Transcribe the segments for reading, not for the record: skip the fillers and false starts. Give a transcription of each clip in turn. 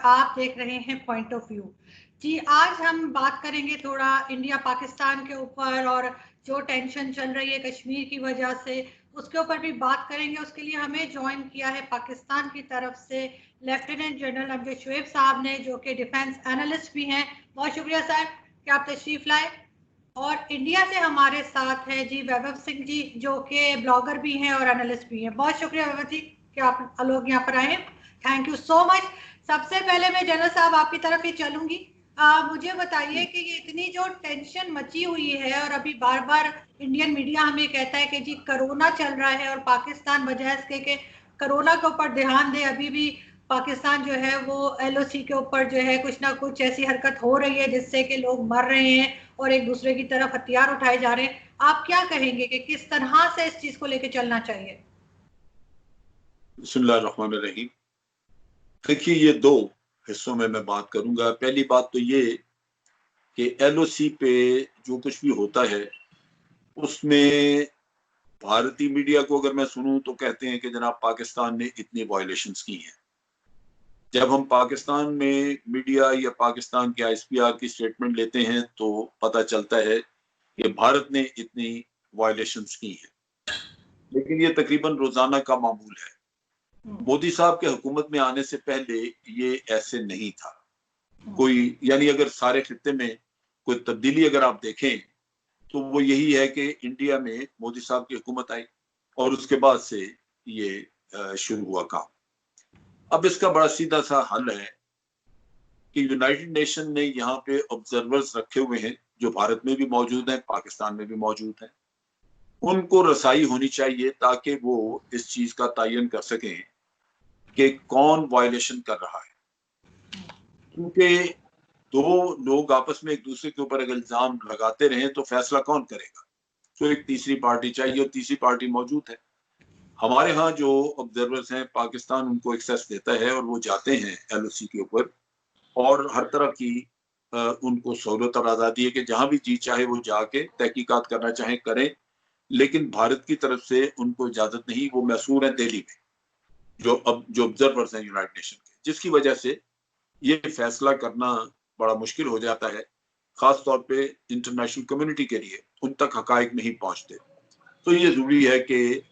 आप देख रहे हैं पॉइंट ऑफ व्यू। जी, आज हम बात करेंगे थोड़ा इंडिया पाकिस्तान के ऊपर, और जो टेंशन चल रही है कश्मीर की वजह से उसके ऊपर भी बात करेंगे। उसके लिए हमें ज्वाइन किया है पाकिस्तान की तरफ से लेफ्टिनेंट जनरल अमजद शुएब साहब ने, जो कि डिफेंस एनालिस्ट भी हैं। बहुत शुक्रिया सर कि आप तशरीफ लाए। और इंडिया से हमारे साथ है जी वैभव सिंह जी, जो कि ब्लॉगर भी हैं और एनालिस्ट भी हैं। बहुत शुक्रिया वैभव जी कि आप लोग यहाँ पर आए। Thank you so much. सबसे पहले मैं जनरल साहब आपकी तरफ ही चलूंगी। मुझे बताइए कि ये इतनी जो टेंशन मची हुई है, और अभी बार बार इंडियन मीडिया हमें कहता है कि जी कोरोना चल रहा है, और पाकिस्तान बजाय इसके कि कोरोना के ऊपर ध्यान दे, अभी भी पाकिस्तान जो है वो एलओसी के ऊपर जो है कुछ ना कुछ ऐसी हरकत हो रही है जिससे कि लोग मर रहे हैं और एक दूसरे की तरफ हथियार उठाए जा रहे हैं। आप क्या कहेंगे कि किस तरह से इस चीज को लेकर चलना चाहिए? बिस्मिल्लाहिर्रहमानिर्रहीम। देखिए, ये दो हिस्सों में मैं बात करूंगा। पहली बात तो ये कि एलओसी पे जो कुछ भी होता है उसमें भारतीय मीडिया को अगर मैं सुनूं तो कहते हैं कि जनाब पाकिस्तान ने इतनी वायलेशंस की हैं। जब हम पाकिस्तान में मीडिया या पाकिस्तान के आईएसपीआर की स्टेटमेंट लेते हैं तो पता चलता है कि भारत ने इतनी वायलेशंस की हैं, लेकिन ये तकरीबन रोजाना का मामूल है। मोदी साहब के हुकूमत में आने से पहले ये ऐसे नहीं था कोई, यानी अगर सारे खित्ते में कोई तब्दीली अगर आप देखें तो वो यही है कि इंडिया में मोदी साहब की हुकूमत आई और उसके बाद से ये शुरू हुआ काम। अब इसका बड़ा सीधा सा हल है कि यूनाइटेड नेशन ने यहाँ पे ऑब्जर्वर्स रखे हुए हैं जो भारत में भी मौजूद हैं, पाकिस्तान में भी मौजूद हैं। उनको रसाई होनी चाहिए ताकि वो इस चीज का तयन कर सकें कि कौन वायलेशन कर रहा है, क्योंकि दो लोग आपस में एक दूसरे के ऊपर अगर इल्जाम लगाते रहें तो फैसला कौन करेगा? तो एक तीसरी पार्टी चाहिए और तीसरी पार्टी मौजूद है। हमारे यहाँ जो ऑब्जर्वर्स हैं, पाकिस्तान उनको एक्सेस देता है और वो जाते हैं एलओसी के ऊपर और हर तरह की उनको सहूलत और आज़ादी है कि जहां भी जी चाहे वो जाके तहकीकात करना चाहे करें, लेकिन भारत की तरफ से उनको इजाजत नहीं। वो मैसूर है दिल्ली में, जो ऑब्जर्वर्स हैं यूनाइटेड नेशन के, जिसकी वजह से ये फैसला करना बड़ा मुश्किल हो जाता है, खास तौर पे इंटरनेशनल कम्युनिटी के लिए उन तक हकायक नहीं पहुंचते। तो ये जरूरी है कि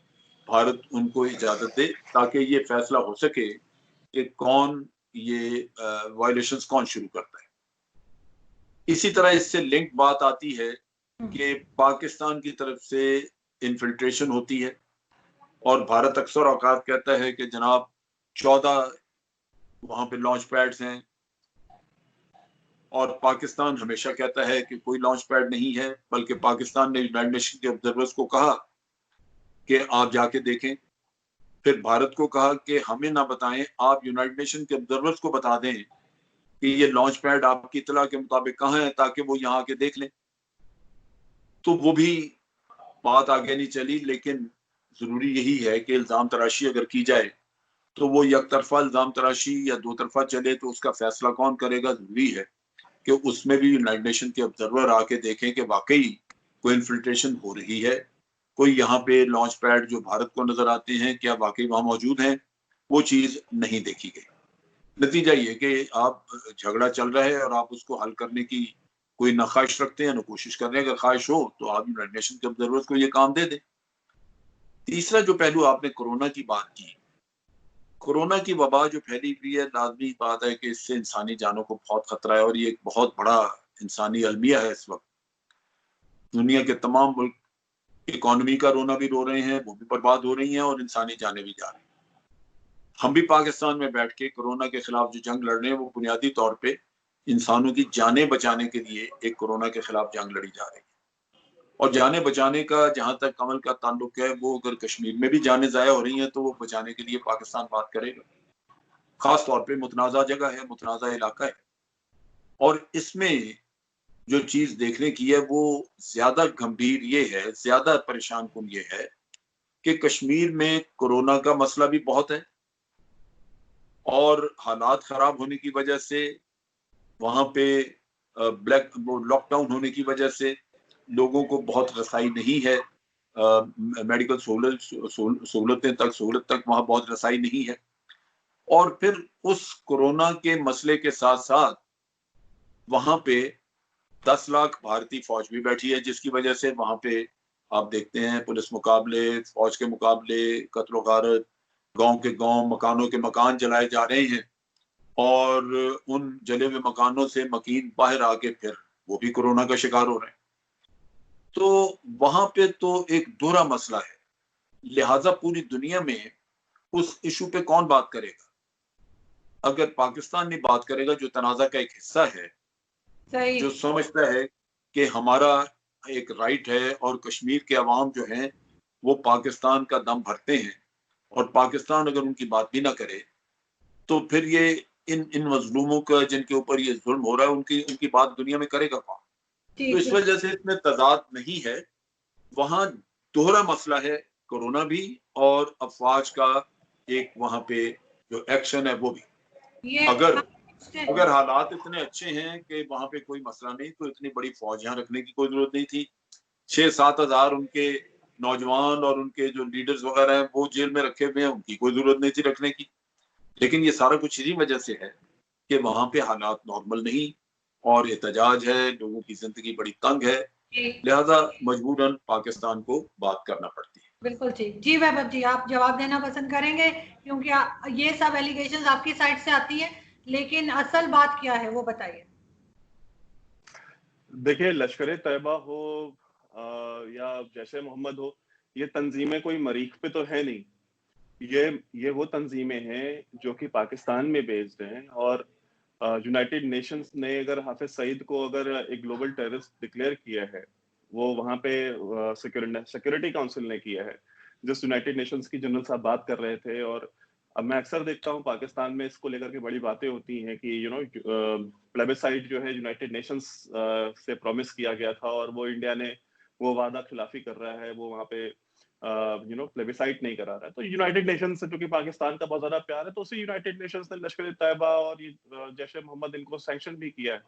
भारत उनको इजाजत दे ताकि ये फैसला हो सके कि कौन ये वायलेशंस कौन शुरू करता है। इसी तरह इससे लिंक बात आती है कि पाकिस्तान की तरफ से इन्फिल्ट्रेशन होती है और भारत अक्सर औकात कहता है कि जनाब 14 वहां पे लॉन्च पैड्स हैं, और पाकिस्तान हमेशा कहता है कि कोई लॉन्च पैड नहीं है, बल्कि पाकिस्तान ने यूनाइटेड नेशन के ऑब्जर्वर्स को कहा कि आप जाके देखें। फिर भारत को कहा कि हमें ना बताएं, आप यूनाइटेड नेशन के ऑब्जर्वर्स को बता दें कि ये लॉन्च पैड आपकी इतला के मुताबिक कहाँ है ताकि वो यहाँ आके देख लें। तो वो भी बात आगे नहीं चली, लेकिन जरूरी यही है कि इल्जाम तराशी अगर की जाए तो वो एक तरफा इल्जाम तराशी या दो तरफा चले तो उसका फैसला कौन करेगा? जरूरी है कि उसमें भी यूनाइटेड नेशन के ऑब्जर्वर आके देखें कि वाकई कोई इन्फिल्ट्रेशन हो रही है, कोई यहाँ पे लॉन्च पैड जो भारत को नजर आते हैं क्या वाकई वहां मौजूद हैं? वो चीज नहीं देखी गई। नतीजा ये कि आप झगड़ा चल रहा है और आप उसको हल करने की कोई न ख्वाहिश रखते हैं न कोशिश कर रहे हैं। अगर ख्वाहिश हो तो आप यूनाइटेड नेशन के ऑब्जर्वर्स को ये काम दे दें। तीसरा जो पहलू आपने कोरोना की बात की, कोरोना की वबा जो फैली हुई है, लाजमी बात है कि इससे इंसानी जानों को बहुत खतरा है और ये एक बहुत बड़ा इंसानी अलमिया है। इस वक्त दुनिया के तमाम मुल्क इकोनॉमी का रोना भी रो रहे हैं, वो भी बर्बाद हो रही हैं और इंसानी जानें भी जा रही हैं। हम भी पाकिस्तान में बैठ के कोरोना के खिलाफ जो जंग लड़ रहे हैं वो बुनियादी तौर पे इंसानों की जानें बचाने के लिए एक कोरोना के खिलाफ जंग लड़ी जा रही है। और जानें बचाने का जहां तक अमल का ताल्लुक है, वो अगर कश्मीर में भी जानें जाया हो रही हैं तो वो बचाने के लिए पाकिस्तान बात करेगा। खास तौर पे मुतनाज़ा जगह है, मुतनाज़ा इलाका है, और इसमें जो चीज देखने की है वो ज्यादा गंभीर ये है, ज्यादा परेशान कुन ये है कि कश्मीर में कोरोना का मसला भी बहुत है और हालात खराब होने की वजह से वहां पे ब्लैक लॉकडाउन होने की वजह से लोगों को बहुत रसाई नहीं है, मेडिकल सहूलतें तक, सहूलत तक वहां बहुत रसाई नहीं है। और फिर उस कोरोना के मसले के साथ साथ वहां पे 10 लाख भारतीय फौज भी बैठी है, जिसकी वजह से वहां पे आप देखते हैं पुलिस मुकाबले, फौज के मुकाबले, कत्ल गारत, गांव के गांव, मकानों के मकान जलाए जा रहे हैं। और उन जले हुए मकानों से मकीन बाहर आके फिर वो भी कोरोना का शिकार हो रहे हैं। तो वहां पे तो एक दोहरा मसला है, लिहाजा पूरी दुनिया में उस इशू पे कौन बात करेगा? अगर पाकिस्तान नहीं बात करेगा, जो तनाजा का एक हिस्सा है, सही। जो समझता है कि हमारा एक राइट है और कश्मीर के अवाम जो हैं वो पाकिस्तान का दम भरते हैं, और पाकिस्तान अगर उनकी बात भी ना करे तो फिर ये इन इन मजलूमों का जिनके ऊपर ये जुल्म हो रहा है उनकी उनकी बात दुनिया में करेगा कौन? तो ठीक इस है। वजह से इसमें तजाद नहीं है, वहां दोहरा मसला है, कोरोना भी और अफवाज का एक वहां पे जो एक्शन है वो भी। ये अगर हाँ, अगर हालात इतने अच्छे हैं कि वहां पे कोई मसला नहीं, तो इतनी बड़ी फौज यहाँ रखने की कोई जरूरत नहीं थी। 6-7 हजार उनके नौजवान और उनके जो लीडर्स वगैरह हैं वो जेल में रखे हुए हैं, उनकी कोई जरूरत नहीं थी रखने की। लेकिन ये सारा कुछ इसी वजह से है कि वहां पे हालात नॉर्मल नहीं, और एहतजाज है, लोगों की जिंदगी बड़ी तंग है, जी लिहाजा मजबूरन पाकिस्तान को बात करना पड़ती है। बिल्कुल ठीक। जी वैभव जी, आप जवाब देना पसंद करेंगे? क्योंकि ये सब एलिगेशंस आपकी साइड से आती है, लेकिन असल बात क्या है वो बताइए। देखिए, लश्कर तैयबा हो या जैश ए मोहम्मद हो, ये तंजीमें कोई मरीख पे तो है नहीं। ये वो तंजीमें हैं जो कि पाकिस्तान में बेस्ड हैं, और यूनाइटेड नेशंस ने अगर हाफिज सईद को अगर एक ग्लोबल टेररिस्ट डिक्लेयर किया है, वो वहां पे सिक्योरिटी काउंसिल ने किया है, जिस यूनाइटेड नेशंस की जनरल साहब बात कर रहे थे। और अब मैं अक्सर देखता हूँ पाकिस्तान में इसको लेकर के बड़ी बातें होती हैं कि प्लेबिसाइड जो है यूनाइटेड नेशंस से प्रॉमिस किया गया था, और वो इंडिया ने वो वादा खिलाफी कर रहा है, वो वहां पे प्लेबिसाइट नहीं करा रहा है। तो यूनाइटेड नेशंस से क्योंकि पाकिस्तान का बहुत ज्यादा प्यार है, तो उसी यूनाइटेड नेशंस ने लश्कर तैयबा और ये जैश ए मोहम्मद इनको सैंक्शन भी किया है।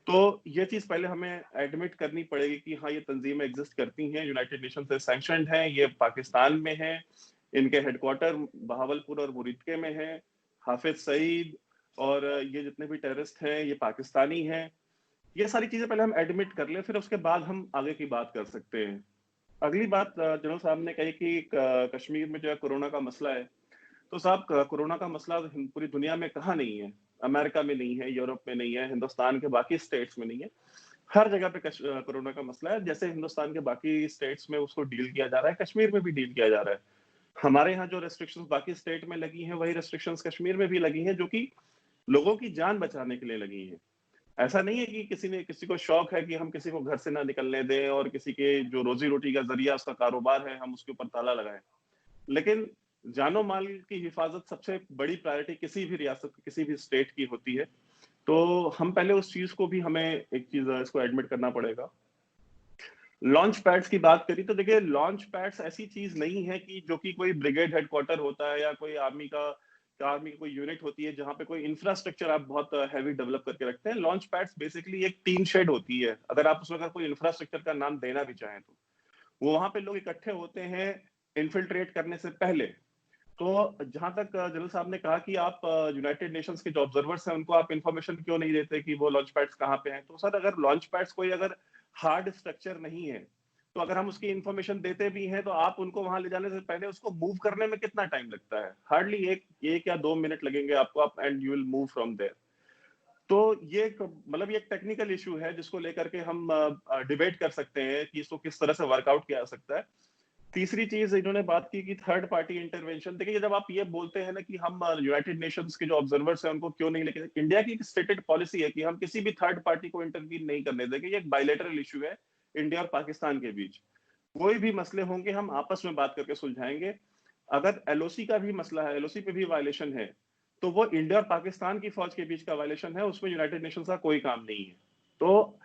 तो ये चीज पहले हमें एडमिट करनी पड़ेगी कि हाँ, ये तंजीमें एग्जिस्ट करती हैं, यूनाइटेड नेशन से सैंक्शनड हैं, ये पाकिस्तान में है, इनके हेडक्वार्टर बहावलपुर और मुरीदके में है। हाफिज सईद और ये जितने भी टेररिस्ट हैं ये पाकिस्तानी हैं। ये सारी चीजें पहले हम एडमिट कर लें, फिर उसके बाद हम आगे की बात कर सकते हैं। अगली बात जनरल साहब ने कही कि कश्मीर में जो है कोरोना का मसला है। तो साहब, कोरोना का मसला पूरी दुनिया में कहाँ नहीं है? अमेरिका में नहीं है, यूरोप में नहीं है, हिंदुस्तान के बाकी स्टेट्स में नहीं है, हर जगह पे कोरोना का मसला है। जैसे हिंदुस्तान के बाकी स्टेट्स में उसको डील किया जा रहा है, कश्मीर में भी डील किया जा रहा है। हमारे यहाँ जो रेस्ट्रिक्शंस बाकी स्टेट में लगी हैं, वही रेस्ट्रिक्शंस कश्मीर में भी लगी हैं, जो कि लोगों की जान बचाने के लिए लगी हैं। ऐसा नहीं है कि किसी को शौक है कि हम किसी को घर से ना निकलने दें, और किसी के जो रोजी रोटी का जरिया उसका कारोबार है हम उसके ऊपर ताला लगाएं। लेकिन जानो माल की हिफाजत सबसे बड़ी प्रायोरिटी किसी भी रियासत, किसी भी स्टेट की होती है। तो हम पहले उस चीज को भी, हमें एक चीज इसको एडमिट करना पड़ेगा। लॉन्च पैड्स की बात करी तो देखिए, लॉन्च पैड्स ऐसी चीज नहीं है कि जो कि कोई ब्रिगेड हेडक्वार्टर होता है या कोई आर्मी की कोई यूनिट होती है जहां पे कोई इंफ्रास्ट्रक्चर आप बहुत हैवी डेवलप करके रखते हैं। लॉन्च पैड्स बेसिकली एक टीन शेड होती है, अगर आप उसमें अगर कोई इंफ्रास्ट्रक्चर का नाम देना भी चाहें तो। वो वहां पे लोग इकट्ठे होते हैं इन्फिल्ट्रेट करने से पहले। तो जहां तक जनरल साहब ने कहा कि आप यूनाइटेड नेशंस के जो ऑब्जर्वर्स हैं उनको आप इंफॉर्मेशन क्यों नहीं देते कि वो लॉन्च पैड्स कहाँ पे हैं, तो सर अगर लॉन्च पैड्स कोई अगर हार्ड स्ट्रक्चर नहीं है, तो अगर हम उसकी इंफॉर्मेशन देते भी हैं तो आप उनको वहां ले जाने से पहले उसको मूव करने में कितना टाइम लगता है? हार्डली एक या 2 मिनट लगेंगे आपको, आप and you will move from there. तो ये मतलब ये एक टेक्निकल इशू है जिसको लेकर के हम डिबेट कर सकते हैं कि इसको किस तरह से वर्कआउट किया जा सकता है। तीसरी चीज इन्होंने बात की कि थर्ड पार्टी इंटरवेंशन। देखिए, जब आप ये बोलते हैं ना कि हम यूनाइटेड नेशंस के जो ऑब्जर्वर्स हैं उनको क्यों नहीं लेके, इंडिया की एक स्टेटेड पॉलिसी है कि हम किसी भी थर्ड पार्टी को इंटरवीन नहीं करने देंगे। ये एक बायलैटरल इशू है इंडिया और पाकिस्तान के बीच। कोई भी मसले होंगे हम आपस में बात करके सुलझाएंगे। अगर एलओसी का भी मसला है, एलओसी पे भी वायलेशन है, तो वो इंडिया और पाकिस्तान की फौज के बीच का वायलेशन है, उसमें यूनाइटेड नेशंस का कोई काम नहीं है। तो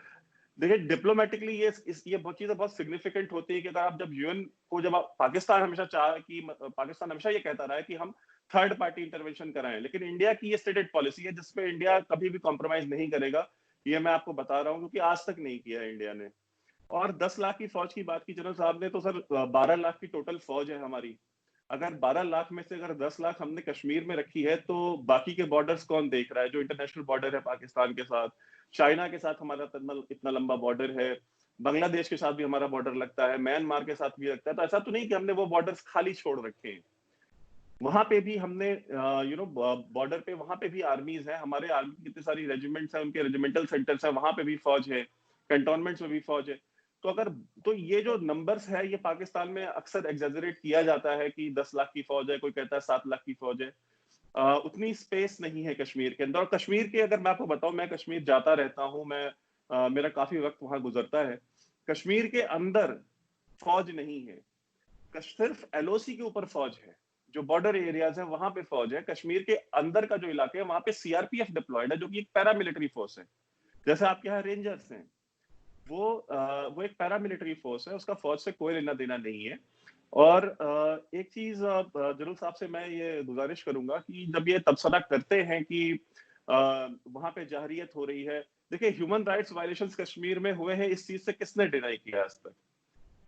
देखिए, डिप्लोमेटिकली ये बहुत चीजें बहुत सिग्निफिकेंट होती है कि अगर आप जब यूएन को, जब आप, पाकिस्तान हमेशा चाह कि पाकिस्तान हमेशा ये कहता रहा है कि हम थर्ड पार्टी इंटरवेंशन कराएं, लेकिन इंडिया की ये स्टेटेड पॉलिसी है जिसपे इंडिया कभी भी कॉम्प्रोमाइज नहीं करेगा। ये मैं आपको बता रहा हूँ क्योंकि आज तक नहीं किया है इंडिया ने। और 10 लाख की फौज की बात की जनरल साहब ने, तो सर 12 लाख की टोटल फौज है हमारी। अगर 12 लाख में से अगर 10 लाख हमने कश्मीर में रखी है, तो बाकी के बॉर्डर्स कौन देख रहा है? जो इंटरनेशनल बॉर्डर है पाकिस्तान के साथ, चाइना के साथ हमारा इतना लंबा बॉर्डर है, बांग्लादेश के साथ भी हमारा बॉर्डर लगता है, म्यांमार के साथ भी लगता है। तो ऐसा तो नहीं कि हमने वो बॉर्डर्स खाली छोड़ रखे हैं। वहां पे भी हमने बॉर्डर पे वहां पे भी आर्मीज है, हमारे आर्मी की कितनी सारी रेजिमेंट्स हैं, उनके रेजिमेंटल सेंटर्स हैं, वहां पे भी फौज है, कैंटोनमेंट्स में भी फौज है। तो अगर तो ये जो नंबर्स है, ये पाकिस्तान में अक्सर एग्जेजरेट किया जाता है कि 10 लाख की फौज है, कोई कहता है 7 लाख की फौज है। उतनी स्पेस नहीं है कश्मीर के अंदर। और कश्मीर के अगर मैं आपको बताऊं, मैं कश्मीर जाता रहता हूं, मैं मेरा काफी वक्त वहां गुजरता है। कश्मीर के अंदर फौज नहीं है, सिर्फ एलओसी के ऊपर फौज है। जो बॉर्डर एरियाज है वहां पे फौज है। कश्मीर के अंदर का जो इलाके है वहां पे सीआरपीएफ डिप्लॉयड है, जो कि एक पैरामिलिट्री फोर्स है। जैसे आपके यहाँ रेंजर्स हैं, वो एक पैरामिलिट्री फोर्स है, उसका फौज से कोई लेना देना नहीं है। और एक चीज जरूर साहब से मैं ये गुजारिश करूंगा कि जब ये तबसरा करते हैं कि वहां पे जहरियत हो रही है, देखिए ह्यूमन राइट्स वायलेशंस कश्मीर में हुए हैं, इस चीज से किसने डिनाई किया आज तक?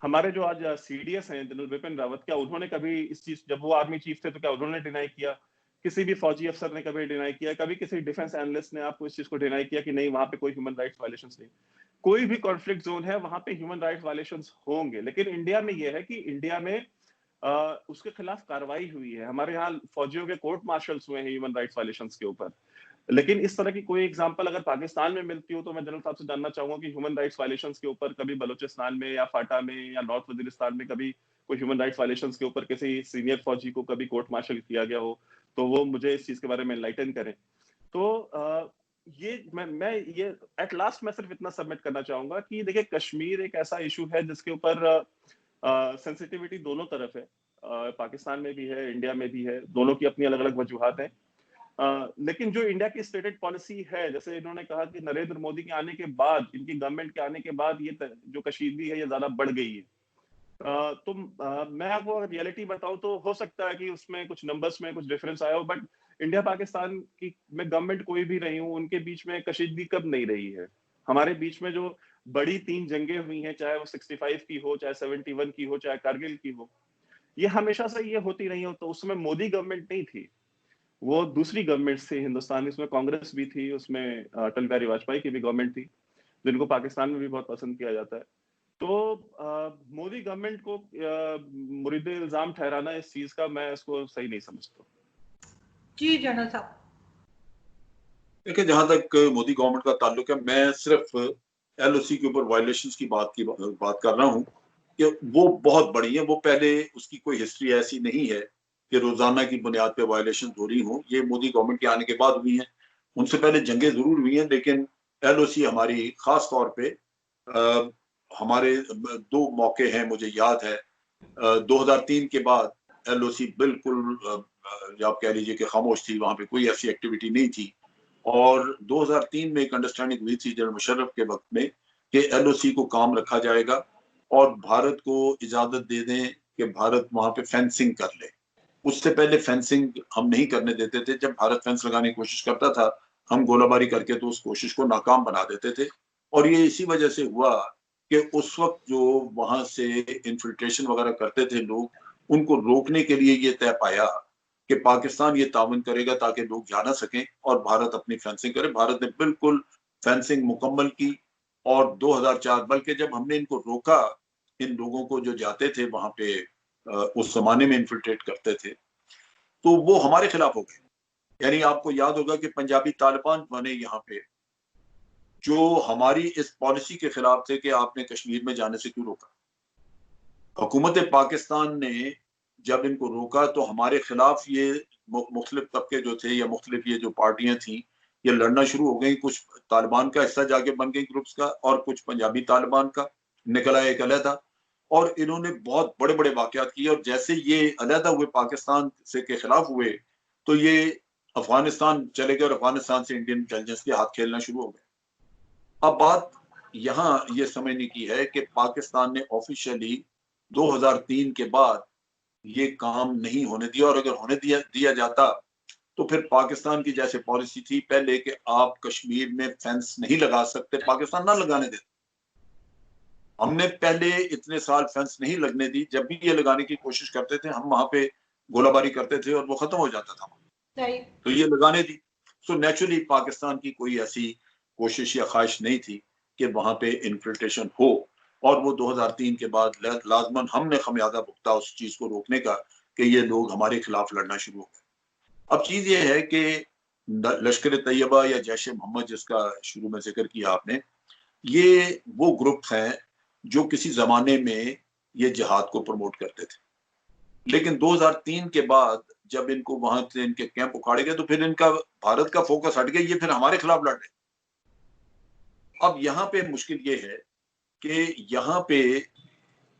हमारे जो आज सीडीएस हैं, जनरल बिपिन रावत, क्या उन्होंने कभी इस चीज, जब वो आर्मी चीफ थे तो क्या उन्होंने डिनाई किया? किसी भी फौजी अफसर ने कभी डिनाई किया? कभी किसी डिफेंस एनालिस्ट ने आपको इस चीज को डिनाई किया कि नहीं वहां पे कोई ह्यूमन राइट्स वायलेशंस नहीं? कोई भी कॉन्फ्लिक्ट जोन है वहां पे ह्यूमन राइट्स वायलेशंस होंगे। लेकिन इंडिया में यह है कि इंडिया में उसके खिलाफ कार्रवाई हुई है। हमारे यहाँ फौजियों के कोर्ट मार्शल्स हुए हैं ह्यूमन राइट्स वायलेशंस के ऊपर। लेकिन इस तरह की कोई एग्जांपल अगर पाकिस्तान में मिलती हो तो मैं जनरल साहब से जानना चाहूंगा कि ह्यूमन राइट्स वायलेशंस के ऊपर कभी बलूचिस्तान में या फाटा में या नॉर्थ वजीरिस्तान में कभी कोई ह्यूमन राइट्स वायलेशंस के ऊपर किसी सीनियर फौजी को कभी कोर्ट मार्शल किया गया हो, तो वो मुझे इस चीज के बारे में एनलाइटन करें। तो ये मैं ये एट लास्ट मैं सिर्फ इतना सबमिट करना चाहूंगा कि देखिए, कश्मीर एक ऐसा इशू है जिसके ऊपर सेंसिटिविटी दोनों तरफ है। पाकिस्तान में भी है, इंडिया में भी है, दोनों की अपनी अलग अलग वजूहात हैं। लेकिन जो इंडिया की स्टेटेड पॉलिसी है, जैसे इन्होंने कहा कि नरेंद्र मोदी के आने के बाद, इनकी गवर्नमेंट के आने के बाद ये जो कशीदगी है ये ज्यादा बढ़ गई है। तो मैं आपको रियलिटी बताऊं तो हो सकता है कि उसमें कुछ नंबर्स में कुछ डिफरेंस आया हो, बट इंडिया पाकिस्तान की में गवर्नमेंट कोई भी रही हूं, उनके बीच में कशीदगी कब नहीं रही है। हमारे बीच में जो बड़ी 3 जंगें हुई हैं, चाहे वो 65 की हो, चाहे 71 की हो, चाहे कारगिल की हो, ये हमेशा से ये होती रही हो। तो उसमें मोदी गवर्नमेंट नहीं थी, वो दूसरी गवर्नमेंट थी हिंदुस्तान में, उसमें कांग्रेस भी थी, उसमें अटल बिहारी वाजपेयी की भी गवर्नमेंट थी, जिनको पाकिस्तान में भी बहुत पसंद किया जाता है। तो मोदी गवर्नमेंट को मुरीद इल्जाम ठहराना इस चीज का, मैं इसको सही नहीं समझता। जी जनरल साहब। देखिए, जहां तक मोदी गवर्नमेंट का ताल्लुक है, मैं सिर्फ एलओसी के ऊपर वायलेशंस की बात कर रहा हूं कि वो बहुत बड़ी है। वो पहले उसकी कोई हिस्ट्री ऐसी नहीं है कि रोजाना की बुनियाद पे वायलेशन हो रही हो। ये मोदी गवर्नमेंट के आने के बाद हुई हैं। उनसे पहले जंगें जरूर हुई हैं, लेकिन एलओसी हमारी खास तौर पे हमारे 2 मौके हैं मुझे याद है। 2003 के बाद एलओसी बिल्कुल आप कह लीजिए कि खामोश थी, वहां पे कोई ऐसी एक्टिविटी नहीं थी। और 2003 में एक अंडरस्टैंडिंग हुई थी जनरल मुशर्रफ के वक्त में कि एलओसी को काम रखा जाएगा और भारत को इजाजत दे दें कि भारत वहां पे फेंसिंग कर ले। उससे पहले फेंसिंग हम नहीं करने देते थे। जब भारत फेंस लगाने की कोशिश करता था, हम गोलाबारी करके तो उस कोशिश को नाकाम बना देते थे। और ये इसी वजह से हुआ कि उस वक्त जो वहां से इन्फिल्ट्रेशन वगैरह करते थे लोग, उनको रोकने के लिए ये तय पाया कि पाकिस्तान ये ताउन करेगा ताकि लोग जा ना सकें और भारत अपनी फेंसिंग करे। भारत ने बिल्कुल फेंसिंग मुकम्मल की। और 2004, बल्कि जब हमने इनको रोका, इन लोगों को जो जाते थे वहां पे उस जमाने में इन्फिल्ट्रेट करते थे, तो वो हमारे खिलाफ हो गए। यानी आपको याद होगा कि पंजाबी तालिबान बने यहाँ पे, जो हमारी इस पॉलिसी के खिलाफ थे कि आपने कश्मीर में जाने से क्यों रोका। हुकूमत पाकिस्तान ने जब इनको रोका तो हमारे खिलाफ ये मुख्तलिफ तबके जो थे या मुख्तलिफ ये जो पार्टियां थी, ये लड़ना शुरू हो गई। कुछ तालिबान का हिस्सा जाके बन गई ग्रुप्स का, और कुछ पंजाबी तालिबान का निकला एक अलहदा। और इन्होंने बहुत बड़े बड़े वाकयात किए। और जैसे ये अलहदा हुए पाकिस्तान से के खिलाफ हुए, तो ये अफगानिस्तान चले गए और अफगानिस्तान से इंडियन इंटेलिजेंस के हाथ खेलना शुरू हो गए। अब बात यहाँ ये समझने की है कि पाकिस्तान ने ऑफिशियली 2003 के बाद ये काम नहीं होने दिया। और अगर होने दिया जाता तो फिर पाकिस्तान की जैसे पॉलिसी थी पहले कि आप कश्मीर में फेंस नहीं लगा सकते, पाकिस्तान ना लगाने देता। हमने पहले इतने साल फेंस नहीं लगने दी। जब भी ये लगाने की कोशिश करते थे, हम वहां पे गोलाबारी करते थे और वो खत्म हो जाता था, तो ये लगाने दी। सो नेचुरली पाकिस्तान की कोई ऐसी कोशिश या ख्वाहिश नहीं थी कि वहां पे इन्फिल्ट्रेशन हो, और वो 2003 के बाद लाजमन हमने खमियाजा भुगता उस चीज को रोकने का कि ये लोग हमारे खिलाफ लड़ना शुरू हो गए। अब चीज ये है कि लश्कर तैयबा या जैश मोहम्मद जिसका शुरू में जिक्र किया आपने, ये वो ग्रुप हैं जो किसी जमाने में ये जिहाद को प्रमोट करते थे, लेकिन 2003 के बाद जब इनको वहां से इनके कैंप उखाड़े गए तो फिर इनका भारत का फोकस हट गया, ये फिर हमारे खिलाफ लड़ रहे। अब यहाँ पे मुश्किल ये है कि यहाँ पे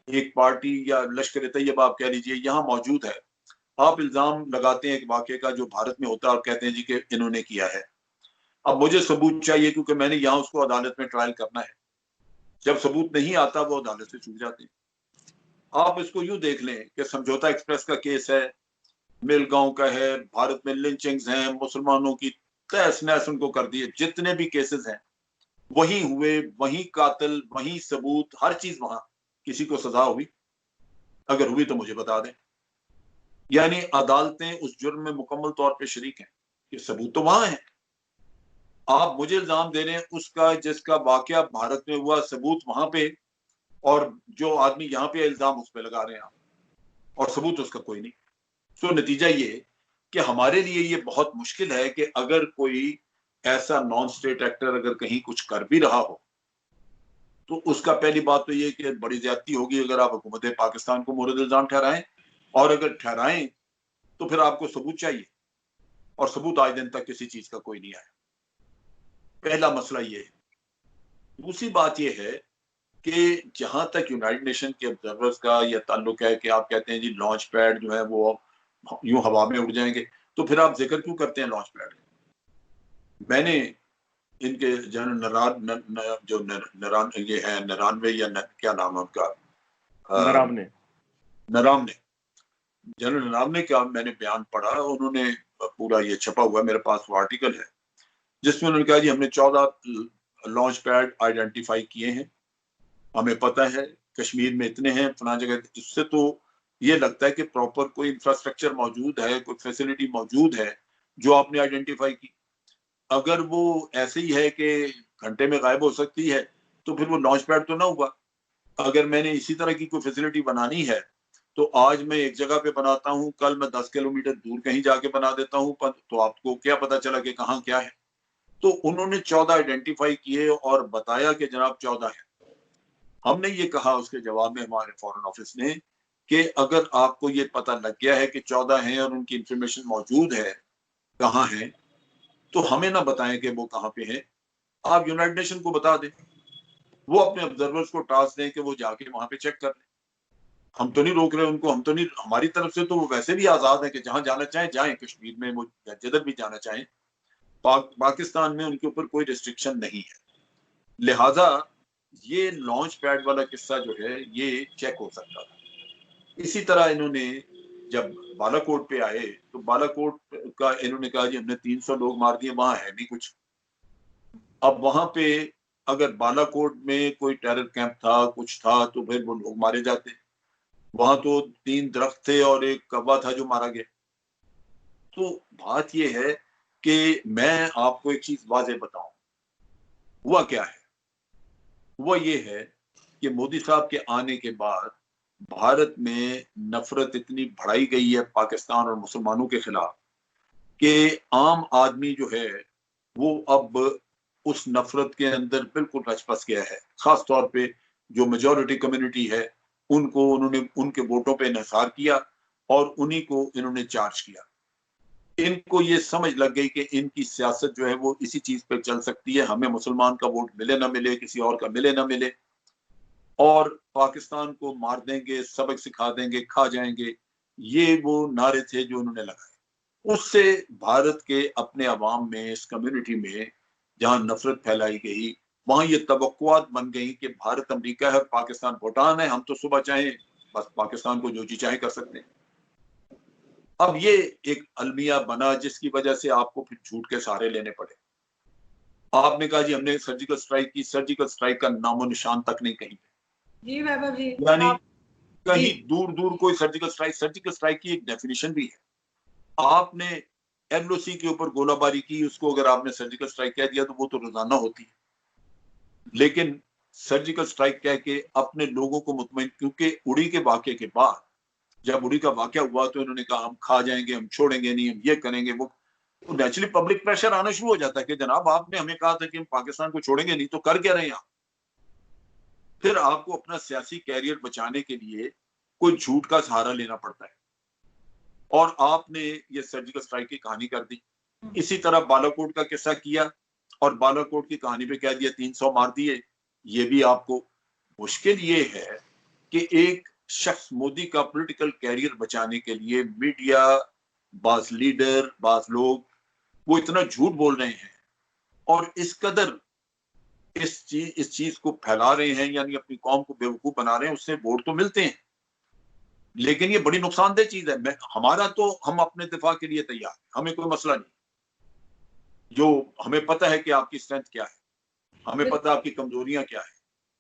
एक पार्टी या लश्कर तैयबा आप कह लीजिए यहाँ मौजूद है, आप इल्जाम लगाते हैं एक वाक़े का जो भारत में होता है और कहते हैं जी कि इन्होंने किया है। अब मुझे सबूत चाहिए क्योंकि मैंने यहाँ उसको अदालत में ट्रायल करना है, जब सबूत नहीं आता वो अदालत से छूट जाते हैं। आप इसको यूं देख लें कि समझौता एक्सप्रेस का केस है, मिलगांव का है, भारत में लिंचिंग्स हैं, मुसलमानों की तहस नहस उनको कर दिए, जितने भी केसेस हैं वही हुए, वही कातिल, वही सबूत, हर चीज वहां। किसी को सजा हुई? अगर हुई तो मुझे बता दें। यानी अदालतें उस जुर्म में मुकम्मल तौर पे शरीक हैं, ये सबूत तो वहां है। आप मुझे इल्जाम दे रहे हैं उसका जिसका वाकया भारत में हुआ, सबूत वहां पे, और जो आदमी यहाँ पे इल्जाम उस पर लगा रहे हैं आप, और सबूत उसका कोई नहीं। तो नतीजा ये कि हमारे लिए ये बहुत मुश्किल है कि अगर कोई ऐसा नॉन स्टेट एक्टर अगर कहीं कुछ कर भी रहा हो तो उसका पहली बात तो ये कि बड़ी ज्यादती होगी अगर आप हुकूमत पाकिस्तान को मोरद इल्जाम ठहराएं, और अगर ठहराएं तो फिर आपको सबूत चाहिए, और सबूत आज दिन तक किसी चीज का कोई नहीं आया। पहला मसला ये है। दूसरी बात ये है कि जहां तक यूनाइटेड नेशन के ऑब्जर्वर्स का यह ताल्लुक है कि आप कहते हैं जी लॉन्च पैड जो है वो यूं हवा में उड़ जाएंगे, तो फिर आप जिक्र क्यों करते हैं लॉन्च पैड? मैंने इनके जनरल जो नरान ये है नरानवे या क्या नाम है उनका, नरावने, जनरल नरावने का मैंने बयान पढ़ा, उन्होंने पूरा ये छपा हुआ मेरे पास वो आर्टिकल है जिसमें उन्होंने कहा जी हमने 14 लॉन्च पैड आइडेंटिफाई किए हैं, हमें पता है कश्मीर में इतने हैं फला जगह। इससे तो ये लगता है कि प्रॉपर कोई इंफ्रास्ट्रक्चर मौजूद है, कोई फैसिलिटी मौजूद है जो आपने आइडेंटिफाई की। अगर वो ऐसे ही है कि घंटे में गायब हो सकती है तो फिर वो लॉन्च पैड तो ना हुआ। अगर मैंने इसी तरह की कोई फैसिलिटी बनानी है तो आज मैं एक जगह पे बनाता हूँ, कल मैं 10 किलोमीटर दूर कहीं जाके बना देता हूँ, तो आपको क्या पता चला कि कहाँ क्या है? तो उन्होंने 14 आइडेंटिफाई किए और बताया कि जनाब 14 है। हमने ये कहा उसके जवाब में हमारे फॉरेन ऑफिस ने कि अगर आपको ये पता लग गया है कि 14 हैं और उनकी इंफॉर्मेशन मौजूद है कहाँ है, तो हमें ना बताएं कि वो कहाँ पे हैं, आप यूनाइटेड नेशन को बता दें, वो अपने ऑब्जर्वर्स को टास्क दें कि वो जाके वहां पे चेक कर लें। हम तो नहीं रोक रहे उनको, हम तो नहीं, हमारी तरफ से तो वो वैसे भी आजाद है कि जहां जाना चाहें जाएं, कश्मीर में वो जिधर भी जाना चाहें, पाकिस्तान में उनके ऊपर कोई रिस्ट्रिक्शन नहीं है। लिहाजा ये लॉन्च पैड वाला किस्सा जो है ये चेक हो सकता था। इसी तरह इन्होंने जब बालाकोट पे आए तो बालाकोट का इन्होंने कहा जी हमने 300 लोग मार दिए, वहां है नहीं कुछ। अब वहां पे अगर बालाकोट में कोई टेरर कैंप था, कुछ था, तो फिर वो लोग मारे जाते। वहां तो 3 दरख्त थे और एक कौवा था जो मारा गया। तो बात यह है कि मैं आपको एक चीज वाज़ेह बताऊं, हुआ क्या है? हुआ ये है कि मोदी साहब के आने के बाद भारत में नफरत इतनी बढ़ाई गई है पाकिस्तान और मुसलमानों के खिलाफ कि आम आदमी जो है वो अब उस नफरत के अंदर बिल्कुल रच गया है। खास तौर पे जो मेजॉरिटी कम्युनिटी है उनको उन्होंने उनके वोटों पे इन्हिसार किया और उन्हीं को इन्होंने चार्ज किया। इनको ये समझ लग गई कि इनकी सियासत जो है वो इसी चीज पे चल सकती है, हमें मुसलमान का वोट मिले ना मिले, किसी और का मिले ना मिले, और पाकिस्तान को मार देंगे, सबक सिखा देंगे, खा जाएंगे। ये वो नारे थे जो उन्होंने लगाए। उससे भारत के अपने अवाम में, इस कम्युनिटी में जहां नफरत फैलाई गई, वहां ये तवक्कुआत बन गई कि भारत अमेरिका है, पाकिस्तान भूटान है, हम तो सुबह चाहे बस पाकिस्तान को जो जी चाहे कर सकते हैं। अब ये एक अलमिया बना जिसकी वजह से आपको फिर झूठ के सहारे लेने पड़े। आपने कहा जी हमने सर्जिकल स्ट्राइक की, सर्जिकल स्ट्राइक का नामो निशान तक नहीं कहीं पे। जी वैभव जी, यानी कहीं दूर दूर कोई सर्जिकल स्ट्राइक की एक डेफिनेशन भी है। आपने एलओसी के ऊपर गोलाबारी की, उसको अगर आपने सर्जिकल स्ट्राइक कह दिया तो वो तो रोजाना होती है। लेकिन सर्जिकल स्ट्राइक कह के अपने लोगों को मुतमईन, क्योंकि उड़ी के वाक़े के बाद जब उड़ी का वाक़या हुआ तो इन्होंने कहा हम खा जाएंगे, हम छोड़ेंगे नहीं, हम ये करेंगे वो, तो नेचुरली पब्लिक प्रेशर आना शुरू हो जाता है कि जनाब आपने हमें कहा था कि हम पाकिस्तान को छोड़ेंगे नहीं, तो कर क्या रहे हैं आप? फिर आपको अपना सियासी कैरियर बचाने के लिए कोई झूठ का सहारा लेना पड़ता है, और आपने ये सर्जिकल स्ट्राइक की कहानी कर दी। इसी तरह बालाकोट का किस्सा किया और बालाकोट की कहानी पे कह दिया 300 मार दिए। ये भी आपको मुश्किल ये है कि एक शख्स मोदी का पॉलिटिकल कैरियर बचाने के लिए मीडिया, बास लीडर, बास लोग वो इतना झूठ बोल रहे हैं और इस कदर इस चीज को फैला रहे हैं, यानी अपनी कौम को बेवकूफ बना रहे हैं। उससे वोट तो मिलते हैं, लेकिन ये बड़ी नुकसानदेह चीज है। हमारा तो हम अपने दिफा के लिए तैयार हैं, हमें कोई मसला नहीं। जो हमें पता है कि आपकी स्ट्रेंथ क्या है, हमें पता है आपकी कमजोरियां क्या है,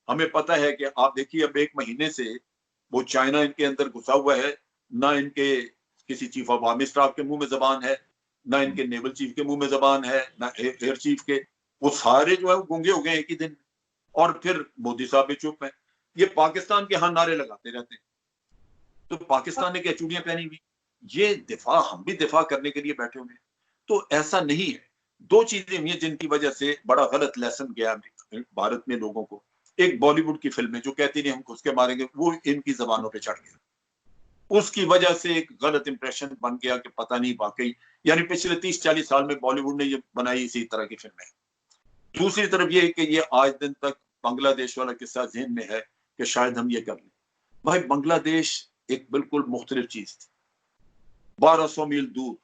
हमें पता है कि आप देखिए अब 1 महीने से वो चाइना इनके अंदर घुसा हुआ है, ना इनके किसी चीफ ऑफ आर्मी स्टाफ के मुंह में जबान है, ना इनके नेवल चीफ के मुंह में जबान है, ना एयर चीफ के। वो सारे जो है वो गूंगे हो गए एक ही दिन, और फिर मोदी साहब भी चुप है। ये पाकिस्तान के यहाँ नारे लगाते रहते हैं, तो पाकिस्तान ने क्या चूड़ियां पहनी हुई? ये दिफा, हम भी दिफा करने के लिए बैठे हुए हैं। तो ऐसा नहीं है। 2 चीजें हुई हैं जिनकी वजह से बड़ा गलत लेसन गया भारत में लोगों को। एक बॉलीवुड की फिल्म है जो कहती नहीं हम घुस के मारेंगे, वो इनकी जबानों पे चढ़ गया। उसकी वजह से एक गलत इंप्रेशन बन गया कि पता नहीं वाकई, यानी पिछले 30-40 साल में बॉलीवुड ने ये बनाई इसी तरह की फिल्में। दूसरी तरफ ये है कि ये आज दिन तक बांग्लादेश वाला किस्सा ज़हन में है कि शायद हम ये कर लें। भाई बांग्लादेश एक बिल्कुल मुख्तलिफ चीज थी, 1200 मील दूर।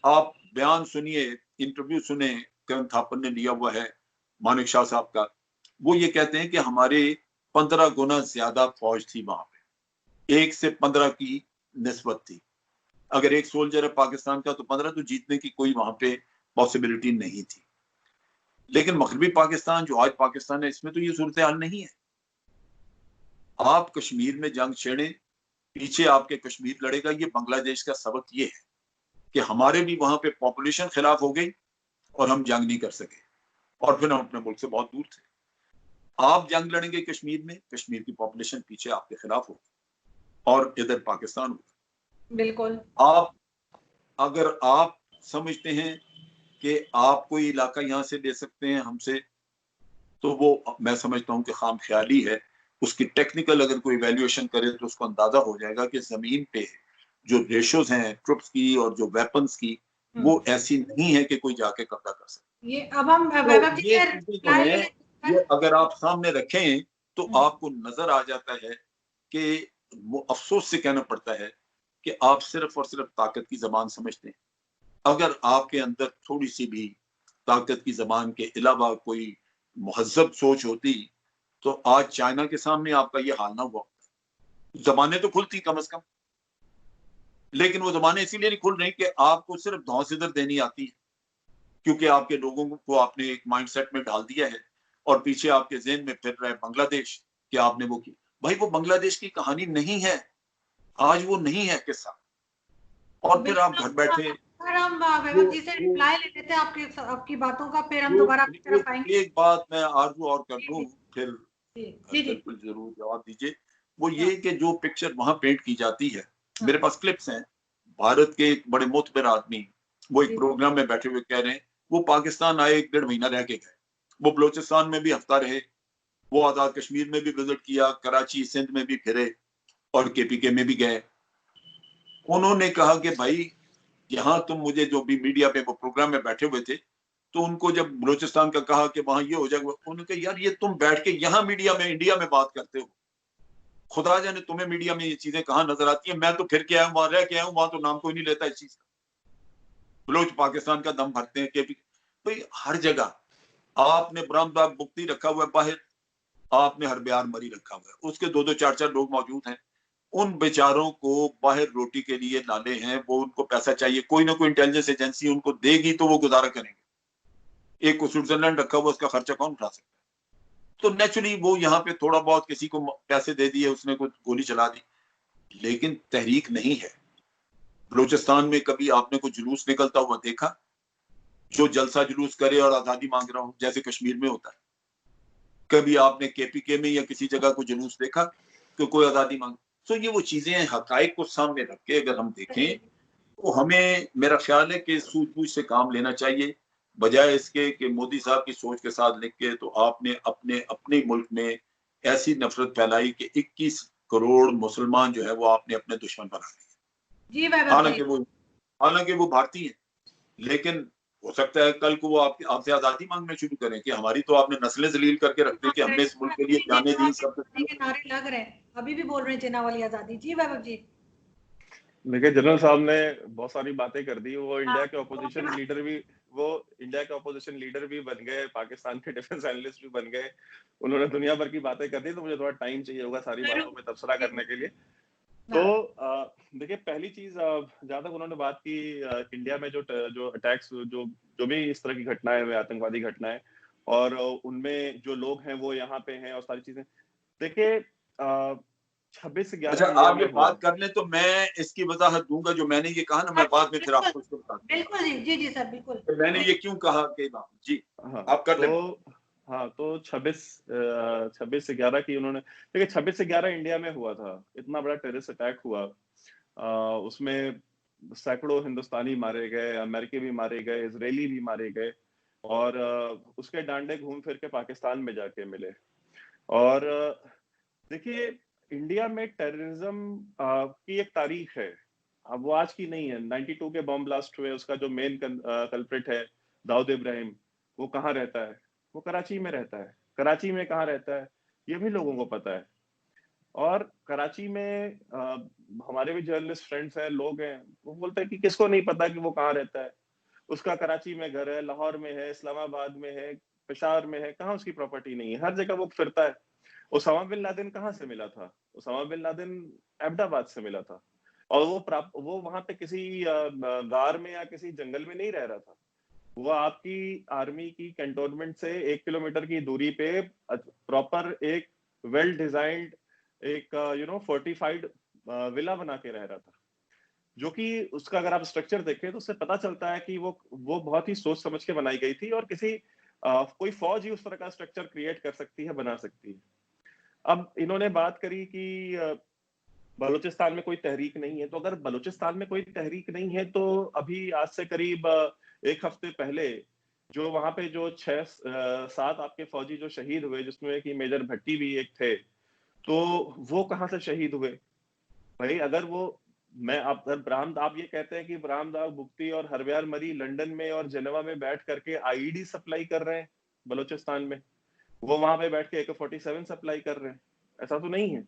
आप बयान सुनिए, इंटरव्यू सुने, करण थापर ने लिया हुआ है मानिक शाह साहब का। वो ये कहते हैं कि हमारे 15 गुना ज्यादा फौज थी वहां पे, 1 से 15 की निस्बत थी। अगर एक सोल्जर है पाकिस्तान का तो 15, तो जीतने की कोई वहां पे पॉसिबिलिटी नहीं थी। लेकिन मगरबी पाकिस्तान जो आज पाकिस्तान है, इसमें तो ये सूरत हाल नहीं है। आप कश्मीर में जंग छेड़े, पीछे आपके कश्मीर लड़ेगा। ये बांग्लादेश का सबक ये है कि हमारे भी वहां पे पॉपुलेशन खिलाफ हो गई और हम जंग नहीं कर सके, और फिर हम अपने मुल्क से बहुत दूर थे। आप जंग लड़ेंगे कश्मीर में, कश्मीर की पॉपुलेशन पीछे आपके खिलाफ होगी और इधर पाकिस्तान होगा। बिल्कुल। आप अगर आप समझते हैं कि आप कोई इलाका यहां से ले सकते हैं हमसे, तो वो मैं समझता हूं कि खाम ख्याली है। उसकी टेक्निकल अगर कोई वैल्यूएशन करे तो उसको अंदाजा हो जाएगा कि जमीन पे जो रेशोज हैं ट्रुप्स की और जो वेपन्स की, वो ऐसी नहीं है कि कोई जाके कब्जा कर सके। ये अब हम तो ये चीजें जो है, ये अगर आप सामने रखें तो आपको नजर आ जाता है कि वो अफसोस से कहना पड़ता है कि आप सिर्फ और सिर्फ ताकत की जबान समझते हैं। अगर आपके अंदर थोड़ी सी भी ताकत की जबान के अलावा कोई मुहज्जब सोच होती तो आज चाइना के सामने आपका ये हाल ना हुआ। जबानें तो खुलती कम से कम, लेकिन वो जबानें इसीलिए नहीं खुल रही कि आपको सिर्फ धौंसिदर देनी आती है, क्योंकि आपके लोगों को आपने एक माइंडसेट में डाल दिया है और पीछे आपके ज़हन में फिर रहा है बांग्लादेश कि आपने वो की। भाई वो बांग्लादेश की कहानी नहीं है, आज वो नहीं है किस्सा। और फिर आप घर बैठे, सर हम वैभव जी से रिप्लाई ले लेते हैं आपकी बातों का, फिर हम दोबारा आपकी तरफ आएंगे। एक बात मैं आरजू और कर दूं, फिर बिल्कुल जरूर जवाब दीजिए। वो ये कि जो पिक्चर वहां पेंट की जाती है, मेरे पास क्लिप्स हैं, भारत के एक बड़े मोतबर आदमी वो एक प्रोग्राम में बैठे हुए कह रहे हैं वो पाकिस्तान आए 1-1.5 महीना रह के गए, वो बलोचिस्तान में भी हफ्ता रहे, वो आजाद कश्मीर में भी विजिट किया, कराची सिंध में भी फिरे और केपीके में भी गए। उन्होंने कहा कि भाई यहाँ तुम मुझे, जो भी मीडिया पे वो प्रोग्राम में बैठे हुए थे, तो उनको जब बलोचिस्तान का कहा कि वहां ये हो जाएगा, उन्होंने कहा यार ये तुम बैठ के यहाँ मीडिया में इंडिया में बात करते हो, खुदा जाने तुम्हें मीडिया में ये चीजें कहाँ नजर आती है। मैं तो फिर के आया हूँ, वहां रह के आया हूँ, वहां तो नाम कोई नहीं लेता इस चीज का। बलोच पाकिस्तान का दम भरते हैं केपी, भाई हर जगह आपने ब्रह्मबाग मुक्ति रखा हुआ है बाहर, आपने हरब्यार मरी रखा हुआ है, उसके 2-2 4-4 लोग मौजूद हैं। उन बेचारों को बाहर रोटी के लिए लाले हैं, वो उनको पैसा चाहिए, कोई ना कोई इंटेलिजेंस एजेंसी उनको देगी तो वो गुजारा करेंगे। एक को स्विट्जरलैंड रखा हुआ, उसका खर्चा कौन उठा सकता है? तो नेचुरली वो यहाँ पे थोड़ा बहुत किसी को पैसे दे दिए, उसने कुछ गोली चला दी, लेकिन तहरीक नहीं है। बलूचिस्तान में कभी आपने कोई जुलूस निकलता हुआ देखा जो जलसा जुलूस करे और आजादी मांग रहा हो, जैसे कश्मीर में होता है? कभी आपने केपीके में या किसी जगह को जुलूस देखा कि कोई आजादी मांग? तो ये वो चीजें हैं, हकायक को सामने रख के अगर हम देखें तो हमें, मेरा ख्याल है कि सूझबूझ से काम लेना चाहिए, बजाय इसके कि मोदी साहब की सोच के साथ लिख के तो आपने अपने अपने मुल्क में ऐसी नफरत फैलाई कि 21 करोड़ मुसलमान जो है वो आपने अपने दुश्मन बना दिए। जी वैभव जी। हालांकि वो भारतीय हैं, लेकिन हो सकता है कल को वो आपसे आजादी मांगना शुरू करें कि हमारी तो आपने नस्लें जलील करके रख दी कि हमने इस मुल्क के लिए जाने दी, सब के नारे लग रहे हैं, अभी भी बोल रहे हैं जिन्ना वाली आजादी। जी वैभव जी। देखिए, जनरल साहब ने बहुत सारी बातें कर दी। वो इंडिया के हाँ, ऑपोजिशन लीडर भी वो इंडिया के ऑपोजिशन लीडर भी बन गए, पाकिस्तान के डिफेंस एनालिस्ट भी बन गए। उन्होंने दुनिया भर की बातें कर दी, तो मुझे थोड़ा टाइम चाहिए होगा सारी बातों पे तबसरा करने के लिए। तो देखिए, पहली चीज, जहां तक उन्होंने बात की इंडिया में जो अटैक्स, जो भी इस तरह की घटनाएं हुई, आतंकवादी घटनाएं, और उनमें जो लोग हैं वो यहाँ पे हैं और सारी चीजें। देखिए, 26/11 अच्छा, इंडिया आप ये में हुआ। बात कर लें तो मैं इसकी वजाहत दूंगा। जो मैंने ये कहा ना, मैं बाद में फिर आपको उसको बता दूंगा। बिल्कुल जी, जी जी सर, बिल्कुल। तो मैंने ये क्यों कहा कि जी हाँ, आप कर लें। तो 26/11 की उन्होंने, देखिए 26/11 इंडिया में हुआ था, इतना बड़ा टेररिस्ट अटैक हुआ। उसमें सैकड़ों हिंदुस्तानी मारे गए, अमेरिकी भी मारे गए, इजरायली भी मारे गए, और उसके डांडे घूम फिर के पाकिस्तान में जाके मिले। और देखिए, इंडिया में टेररिज्म की एक तारीख है, अब वो आज की नहीं है। 92 के बॉम्ब ब्लास्ट हुए, उसका जो मेन कल्प्रिट है दाऊद इब्राहिम, वो कहाँ रहता है? वो कराची में रहता है। कराची में कहाँ रहता है ये भी लोगों को पता है। और कराची में हमारे भी जर्नलिस्ट फ्रेंड्स हैं, लोग हैं, वो बोलते हैं कि किसको नहीं पता कि वो कहाँ रहता है। उसका कराची में घर है, लाहौर में है, इस्लामाबाद में है, पेशावर में है, कहाँ उसकी प्रॉपर्टी नहीं है? हर जगह वो फिरता है। ओसामा बिन लादेन कहाँ से मिला था? ओसामा बिन लादेन अहमदाबाद से मिला था। और वो वहां पे किसी गार में या किसी जंगल में नहीं रह रहा था। वो आपकी आर्मी की कैंटोनमेंट से 1 किलोमीटर की दूरी पे प्रॉपर एक वेल डिजाइंड, एक फोर्टिफाइड विला बना के रह रहा था। जो कि उसका अगर आप स्ट्रक्चर देखें तो उससे पता चलता है कि वो बहुत ही सोच समझ के बनाई गई थी, और किसी कोई फौज ही उस तरह का स्ट्रक्चर क्रिएट कर सकती है, बना सकती है। अब इन्होंने बात करी कि बलूचिस्तान में कोई तहरीक नहीं है। तो अगर बलूचिस्तान में कोई तहरीक नहीं है, तो अभी आज से करीब 1 हफ्ते पहले जो वहां पे जो 6-7 आपके फौजी जो शहीद हुए, जिसमें कि मेजर भट्टी भी एक थे, तो वो कहाँ से शहीद हुए भाई? अगर वो, आप ये कहते हैं कि ब्राह्मदाग बुख्ती और हरब्यार मरी लंदन में और जेनेवा में बैठ करके आईईडी सप्लाई कर रहे हैं बलूचिस्तान में, वो वहां पे बैठ के AK-47 सप्लाई कर रहे हैं, ऐसा तो नहीं है।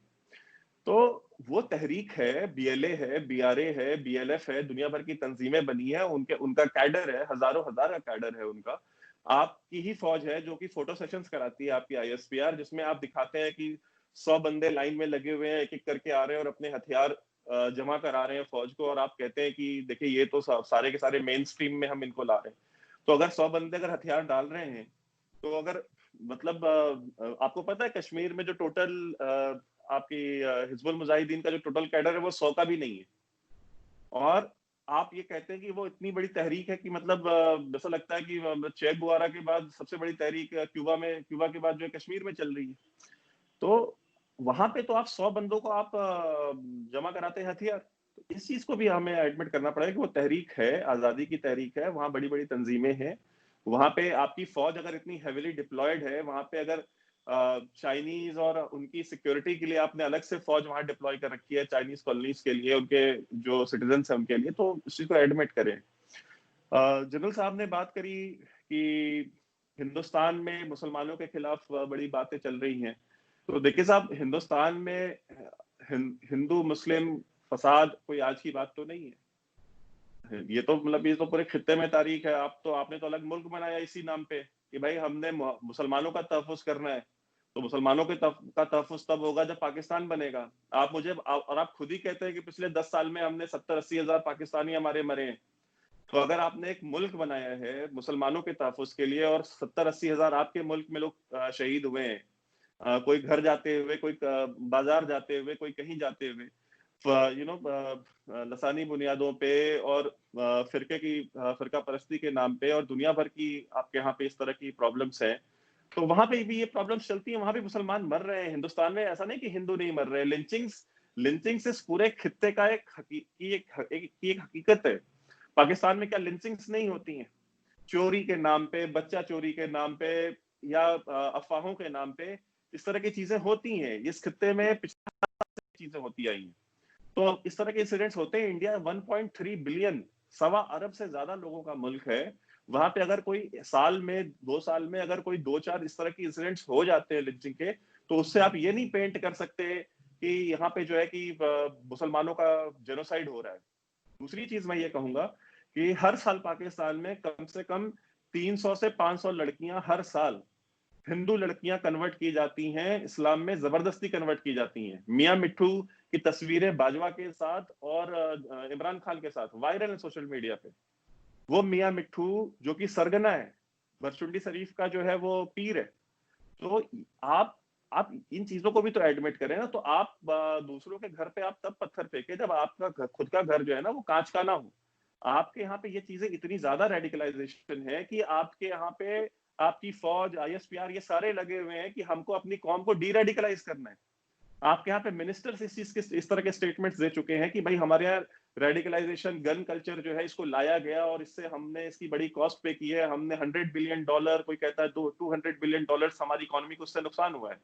तो वो तहरीक है, बीएलए है, बीआरए है, बीएलएफ है, दुनिया भर की तंजीमें बनी है, उनका कैडर है, हजारों हजार का कैडर है उनका। आपकी ही फौज है जो कि फोटो सेशंस कराती है, आपकी ISPR, जिसमें आप दिखाते हैं कि 100 बंदे लाइन में लगे हुए हैं, एक एक करके आ रहे हैं और अपने हथियार जमा करा रहे हैं फौज को, और आप कहते हैं कि देखिए ये तो सारे के सारे मेन स्ट्रीम में हम इनको ला रहे हैं। तो अगर 100 बंदे अगर हथियार डाल रहे हैं, तो अगर मतलब आपको पता है कश्मीर में जो टोटल आपकी हिजबुल मुजाहिदीन का जो टोटल कैडर है वो 100 का भी नहीं है। और आप ये कहते हैं कि वो इतनी बड़ी तहरीक है कि मतलब ऐसा लगता है कि चे गुवारा के बाद सबसे बड़ी तहरीक क्यूबा के बाद जो है कश्मीर में चल रही है। तो वहां पे तो आप 100 बंदों को आप जमा कराते हैं हथियार। तो इस चीज को भी हमें एडमिट करना पड़ेगा कि वो तहरीक है, आजादी की तहरीक है, वहां बड़ी बड़ी तंजीमें हैं। वहां पे आपकी फौज अगर इतनी हेविली डिप्लॉयड है, वहां पे अगर चाइनीज और उनकी सिक्योरिटी के लिए आपने अलग से फौज वहां डिप्लॉय कर रखी है, चाइनीज कॉलोनीज के लिए, उनके जो सिटीजन है उनके लिए, तो इस चीज को एडमिट करें। जनरल साहब ने बात करी कि हिंदुस्तान में मुसलमानों के खिलाफ बड़ी बातें चल रही हैं। तो देखिए साहब, हिंदुस्तान में हिंदू मुस्लिम फसाद कोई आज की बात तो नहीं है। ये तो मतलब ये तो पूरे खित्ते में तारीख है। आपने तो अलग मुल्क बनाया इसी नाम पे कि भाई हमने मुसलमानों का तहफ़्फ़ुज़ करना है। तो मुसलमानों का तहफ़्फ़ुज़ तब होगा जब पाकिस्तान बनेगा। और आप खुद ही कहते हैं कि पिछले 10 साल में हमने 70-80 हजार पाकिस्तानी हमारे मरे हैं। तो अगर आपने एक मुल्क बनाया है मुसलमानों के तहफ़्फ़ुज़ के लिए और 70-80 हजार आपके मुल्क में लोग शहीद हुए हैं, कोई घर जाते हुए, कोई बाजार जाते हुए, कोई कहीं जाते हुए, लसानी बुनियादों पे और फिरका परस्ती के नाम पे और दुनिया भर की आपके यहाँ पे इस तरह की प्रॉब्लम्स हैं, तो वहां पे भी ये प्रॉब्लम्स चलती है। वहां भी मुसलमान मर रहे हैं। हिंदुस्तान में ऐसा नहीं कि हिंदू नहीं मर रहे हैं। लिंचिंग्स इस पूरे खित्ते का एक हकीकत है। पाकिस्तान में क्या लिंचिंग्स नहीं होती हैं? चोरी के नाम पे, बच्चा चोरी के नाम पे या अफवाहों के नाम पे इस तरह की चीजें होती हैं। इस खित्ते में पिछले चीजें होती आई हैं, तो इस तरह के इंसिडेंट्स होते हैं। इंडिया 1.3 बिलियन, 1.25 अरब से ज्यादा लोगों का मुल्क है। वहां पे अगर कोई साल में 2 साल में अगर कोई 2-4 इस तरह की इंसिडेंट्स हो जाते हैं लिंचिंग के, तो उससे आप ये नहीं पेंट कर सकते कि यहाँ पे जो है कि मुसलमानों का जेनोसाइड हो रहा है। दूसरी चीज मैं ये कहूंगा कि हर साल पाकिस्तान में कम से कम 300 से 500 लड़कियां हर साल, हिंदू लड़कियां कन्वर्ट की जाती हैं इस्लाम में, जबरदस्ती कन्वर्ट की जाती हैं। मियां मिट्ठू की तस्वीरें बाजवा के साथ और इमरान खान के साथ वायरल है सोशल मीडिया पे। वो मियां मिट्ठू जो कि सरगना है, बरचुंडी शरीफ का जो है वो पीर है। तो आप इन चीजों को भी तो एडमिट करें ना। तो आप दूसरों के घर पे आप तब पत्थर फेंके जब आपका खुद का घर जो है ना वो कांच का ना हो। आपके यहाँ पे ये चीजें इतनी ज्यादा रेडिकलाइजेशन है कि आपके यहाँ पे आपकी फौज, ISPR, ये सारे लगे हुए हैं कि हमको अपनी कौम को डी रेडिकलाइज करना है। आपके यहाँ पे मिनिस्टर्स इस तरह के स्टेटमेंट्स दे चुके हैं कि भाई हमारे यहाँ रेडिकलाइजेशन, गन कल्चर जो है इसको लाया गया और इससे हमने इसकी बड़ी कॉस्ट पे की है। हमने $100 बिलियन, कोई कहता है $200 बिलियन हमारी इकोनॉमी को उससे नुकसान हुआ है।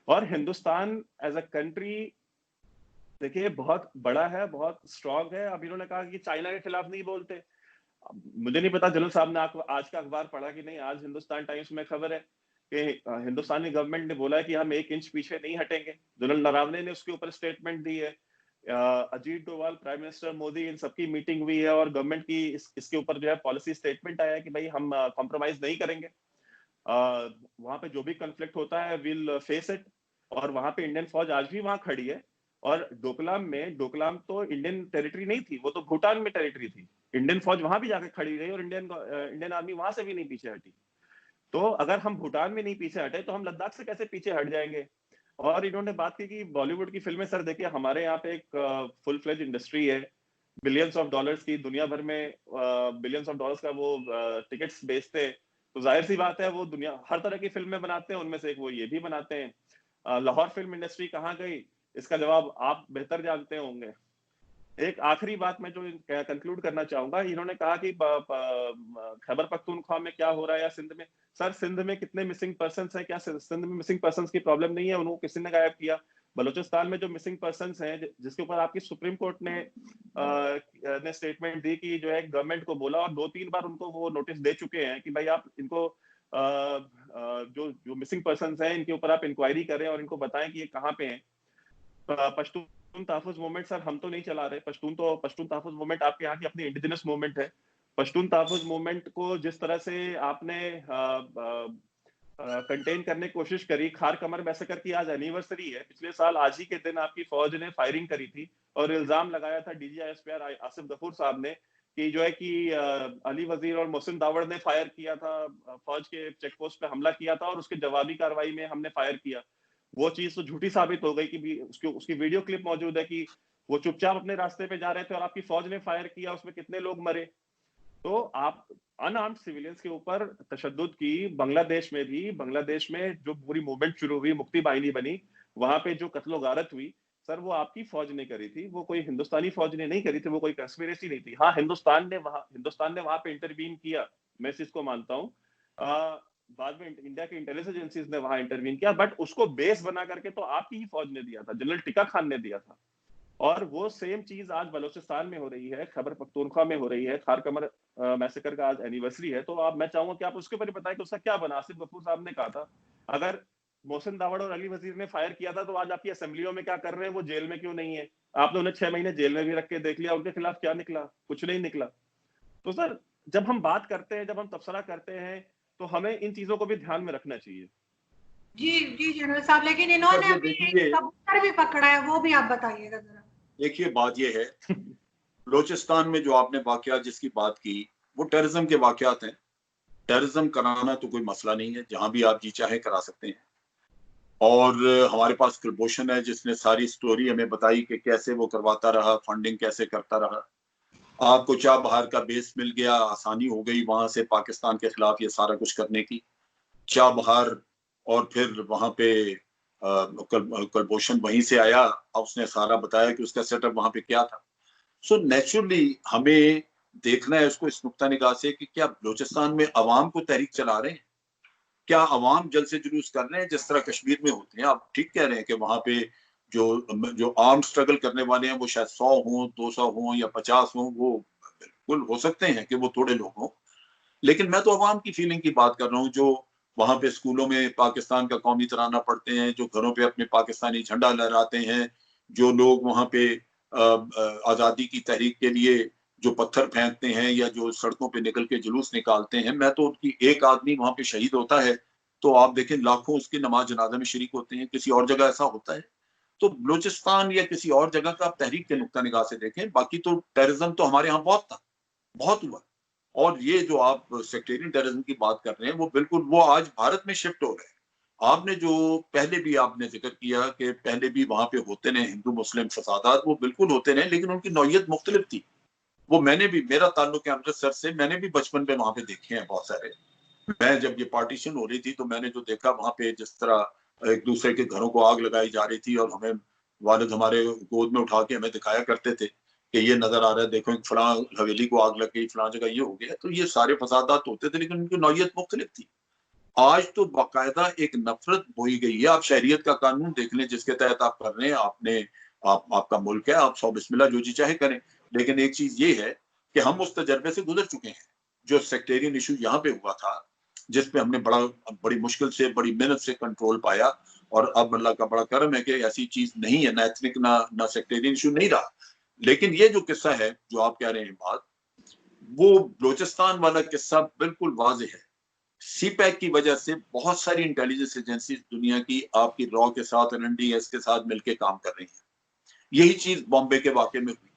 और हिंदुस्तान एज अ कंट्री देखिए बहुत बड़ा है, बहुत स्ट्रांग है। अब इन्होंने कहा कि चाइना के खिलाफ नहीं बोलते। मुझे नहीं पता जनरल साहब ने आज का अखबार पढ़ा कि नहीं। आज हिंदुस्तान टाइम्स में खबर है कि हिंदुस्तानी गवर्नमेंट ने बोला है कि हम 1 इंच पीछे नहीं हटेंगे। जनरल नरावने ने उसके ऊपर स्टेटमेंट दी है। अजीत डोवाल, प्राइम मिनिस्टर मोदी, इन सबकी मीटिंग हुई है और गवर्नमेंट की इसके ऊपर जो है पॉलिसी स्टेटमेंट आया है कि भाई हम कॉम्प्रोमाइज नहीं करेंगे। वहां पे जो भी कॉन्फ्लिक्ट होता है विल फेस इट। और वहां पे इंडियन फौज आज भी वहां खड़ी है। और डोकलाम तो इंडियन टेरिटरी नहीं थी, वो तो भूटान में टेरिटरी थी। इंडियन फौज वहां भी जाकर खड़ी रही और इंडियन आर्मी वहां से भी नहीं पीछे हटी। तो अगर हम भूटान में नहीं पीछे हटे तो हम लद्दाख से कैसे पीछे हट जाएंगे? और इन्होंने बात की कि बॉलीवुड की फिल्में, सर देखिए हमारे यहाँ पे एक फुल फ्लेज इंडस्ट्री है, बिलियंस ऑफ डॉलर्स की, दुनिया भर में बिलियंस ऑफ डॉलर्स का वो टिकट्स बेचते। तो जाहिर सी बात है वो दुनिया हर तरह की फिल्में बनाते हैं, उनमें से एक वो ये भी बनाते हैं। लाहौर फिल्म इंडस्ट्री कहाँ गई, इसका जवाब आप बेहतर जानते होंगे। एक आखिरी बात मैं जो कंक्लूड करना चाहूंगा, इन्होंने कहा कि खैबर पख्तूनख्वा में क्या हो रहा है या सिंध में। सर सिंध में कितने मिसिंग पर्सन्स हैं? क्या सिंध में मिसिंग पर्सन्स की प्रॉब्लम नहीं है? उनको किसी ने गायब किया? बलूचिस्तान में जो मिसिंग पर्सन्स हैं जिसके ऊपर आपकी सुप्रीम कोर्ट ने स्टेटमेंट दी कि जो है गवर्नमेंट को बोला और 2-3 बार उनको वो नोटिस दे चुके हैं कि भाई आप इनको जो मिसिंग पर्सन्स हैं इनके ऊपर आप इंक्वायरी करें और इनको बताएं कि ये कहाँ पे हैं। पश्तून तहफ़्फ़ुज़ मूवमेंट सर हम तो नहीं चला रहे। पश्तून तहफ़्फ़ुज़ मूवमेंट आपके यहाँ की अपनी इंडिजिनस मूवमेंट है। पश्तून तहफ़्फ़ुज़ मूवमेंट को जिस तरह से आपने कंटेन करने की कोशिश करी, खार कमर मैसेकर की आज एनिवर्सरी है। पिछले साल आज ही के दिन आपकी फौज ने फायरिंग करी थी और इल्जाम लगाया था DG ISPR आसिफ गफूर साहब ने कि जो है कि अली वजीर और मोहसिन दावड़ ने फायर किया था, फौज के चेक पोस्ट पे हमला किया था और उसके जवाबी कार्रवाई में हमने फायर किया। वो चीज तो झूठी साबित हो गई कि उसकी वीडियो क्लिप मौजूद है कि वो चुपचाप अपने रास्ते पे जा रहे थे और आपकी फौज ने फायर किया, उसमें कितने लोग मरे। तो आप अनआर्म्ड सिविलियंस के ऊपर तशद्दुद की, बांग्लादेश में जो पूरी मूवमेंट शुरू हुई, मुक्ति बाहिनी बनी, वहां पे जो कत्लो गारत हुई, सर वो आपकी फौज ने करी थी, वो कोई हिंदुस्तानी फौज ने नहीं करी थी, वो कोई कंस्पिरेसी नहीं थी। हाँ हिंदुस्तान ने वहां पे इंटरवीन किया, मैं इस चीज को मानता हूँ। बाद में इंडिया की इंटेलिजेंस एजेंसीज ने वहां इंटरवीन किया, बट उसको बेस बना करके तो आपकी ही फौज ने दिया था, जनरल टिक्का खान ने दिया था। और वो सेम चीज आज बलूचिस्तान में हो रही है, खैबर पख्तूनख्वा में हो रही है। खार कमर मैसेकर का आज एनिवर्सरी है, तो मैं चाहूंगा कि आप उसके ऊपर बताएं कि उसका क्या बना। आसिफ गफूर साहब ने कहा था अगर मोहसिन दावड़ और अली वजीर ने फायर किया था तो आज आपकी असेंबलियों में क्या कर रहे हैं, वो जेल में क्यों नहीं है? आपने उन्हें 6 महीने जेल में भी रख के देख लिया, उनके खिलाफ क्या निकला? कुछ नहीं निकला। तो सर जब हम बात करते हैं, जब हम तबसरा करते हैं, तो हमें इन चीजों को भी ध्यान में रखना चाहिए। जी जनरल साहब, लेकिन इन्होंने अभी एक कबूतर भी पकड़ा है, वो भी आप बताइएगा जरा। देखिए बात ये है, बलोचिस्तान में जो आपने वाकयात जिसकी बात की वो टेररिज्म के वाकयात हैं। टेररिज्म कराना तो कोई मसला नहीं है, जहां भी आप जी चाहे करा सकते हैं। और हमारे पास कुलभूषण है जिसने सारी स्टोरी हमें बताई कि कैसे वो करवाता रहा, फंडिंग कैसे करता रहा। आपको चाबहार का बेस मिल गया, आसानी हो गई वहां से पाकिस्तान के खिलाफ ये सारा कुछ करने की। चाबहार और फिर वहां पे कुलभूषण वहीं से आया और उसने सारा बताया कि उसका सेटअप वहां पे क्या था। सो नेचुरली हमें देखना है उसको इस नुक्ता निगाह से कि क्या बलूचिस्तान में अवाम को तहरीक चला रहे हैं, क्या अवाम जल से जुलूस कर रहे हैं जिस तरह कश्मीर में होते हैं। आप ठीक कह रहे हैं कि वहां पे जो जो आर्म स्ट्रगल करने वाले हैं वो शायद 100 हो, 200 हो या 50 हो, वो बिल्कुल हो सकते हैं कि वो थोड़े लोग हों, लेकिन मैं तो अवाम की फीलिंग की बात कर रहा हूँ जो वहां पे स्कूलों में पाकिस्तान का कौमी तराना पढ़ते हैं, जो घरों पे अपने पाकिस्तानी झंडा लहराते हैं, जो लोग वहां पे आजादी की तहरीक के लिए जो पत्थर फेंकते हैं या जो सड़कों पे निकल के जुलूस निकालते हैं। मैं तो उनकी एक आदमी वहां पे शहीद होता है तो आप देखें लाखों उसकी नमाज जनाजा में शरीक होते हैं। किसी और जगह ऐसा होता है? तो बलूचिस्तान या किसी और जगह का आप तहरीक के नुक्ता निगाह से देखें, बाकी तो टेररिज्म तो हमारे यहाँ बहुत था, बहुत हुआ। और ये जो आप सेक्टेरियन टेररिज्म की बात कर रहे हैं वो बिल्कुल वो आज भारत में शिफ्ट हो रहे हैं। आपने जो पहले भी आपने जिक्र किया कि पहले भी वहां पे होते रहे हिंदू मुस्लिम फसादात, वो बिल्कुल होते रहे, लेकिन उनकी नौयत मुख्तलिफ थी। वो मैंने भी, मेरा ताल्लुक है अमृतसर से, मैंने भी बचपन में वहां पे देखे हैं बहुत सारे। मैं जब ये पार्टीशन हो रही थी तो मैंने जो देखा वहां पे जिस तरह एक दूसरे के घरों को आग लगाई जा रही थी और हमें वालिद हमारे गोद में उठा के हमें दिखाया करते थे कि ये नजर आ रहा है, देखो फलां हवेली को आग लग गई, फलां जगह ये हो गया। तो ये सारे फसादात होते थे लेकिन उनकी नौयत मुख्तलिफ थी। आज तो बाकायदा एक नफरत बोई गई है। आप शहरियत का कानून देख लें जिसके तहत आप कर रहे हैं, आपका मुल्क है, आप सौ बिस्मिल्लाह जो जी चाहे करें। लेकिन एक चीज ये है कि हम उस तजर्बे से गुजर चुके हैं। जो सेक्टेरियन इशू यहाँ पे हुआ था जिसपे हमने बड़ी मुश्किल से, बड़ी मेहनत से कंट्रोल पाया, और अब अल्लाह का बड़ा करम है कि ऐसी चीज नहीं है, ना एथनिक ना सेक्टेरियन इशू नहीं रहा। लेकिन ये जो किस्सा है जो आप कह रहे हैं बात, वो बलोचिस्तान वाला किस्सा बिल्कुल वाज़ेह है। सीपैक की वजह से बहुत सारी इंटेलिजेंस एजेंसी दुनिया की आपकी रॉ के साथ, एनडीएस के साथ मिलकर काम कर रही है। यही चीज बॉम्बे के वाकये में हुई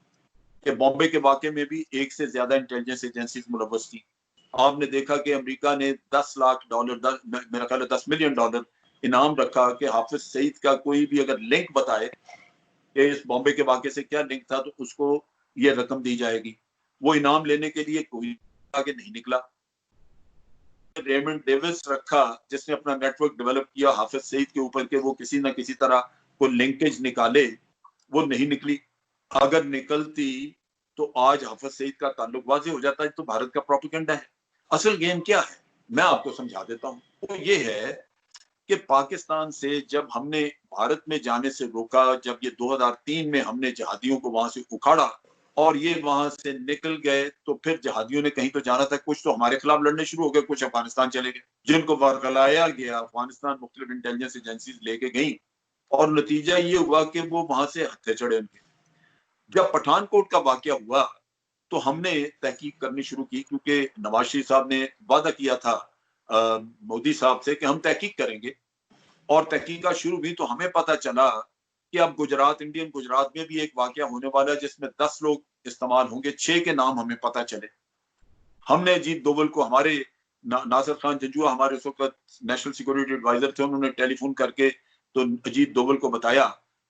कि बॉम्बे के वाकये में भी एक से ज्यादा इंटेलिजेंस एजेंसी मुलव्वस थी। आपने देखा कि अमेरिका ने $10 लाख, मेरा ख्याल है $10 मिलियन इनाम रखा कि हाफिज सईद का कोई भी अगर लिंक बताए कि इस बॉम्बे के वाकये से क्या लिंक था तो उसको ये रकम दी जाएगी। वो इनाम लेने के लिए कोई आगे नहीं निकला। रेमंड डेविस रखा जिसने अपना नेटवर्क डेवलप किया हाफिज सईद के ऊपर के वो किसी ना किसी तरह को लिंकेज निकाले, वो नहीं निकली। अगर निकलती तो आज हाफिज सईद का ताल्लुक वाज़ेह हो जाता है। तो भारत का प्रोपेगेंडा है। असल गेम क्या है मैं आपको समझा देता हूँ। वो ये है कि पाकिस्तान से जब हमने भारत में जाने से रोका, जब ये 2003 में हमने जहादियों को वहां से उखाड़ा और ये वहां से निकल गए, तो फिर जहादियों ने कहीं तो जाना था, कुछ तो हमारे खिलाफ लड़ने शुरू हो गए, कुछ अफगानिस्तान चले गए, जिनको बरगलाया गया। अफगानिस्तान मुख्तलिफ इंटेलिजेंस एजेंसीज लेके गई और नतीजा ये हुआ कि वो वहां से हत्थे चढ़े उनके। जब पठानकोट का वाकया हुआ तो हमने तहकीक करनी शुरू की, क्योंकि नवाज शरीफ साहब ने वादा किया था मोदी साहब से कि हम तहकीक करेंगे, और तहकीकात शुरू हुई तो हमें पता चला कि अब गुजरात, इंडियन गुजरात में भी एक वाकया होने वाला है जिसमें 10 लोग इस्तेमाल होंगे। 6 के नाम हमें पता चले। हमने अजीत दोवल को, हमारे नासिर खान जंजुआ हमारे उस वक्त नेशनल सिक्योरिटी एडवाइजर थे, उन्होंने टेलीफोन करके तो अजीत दोवल को बताया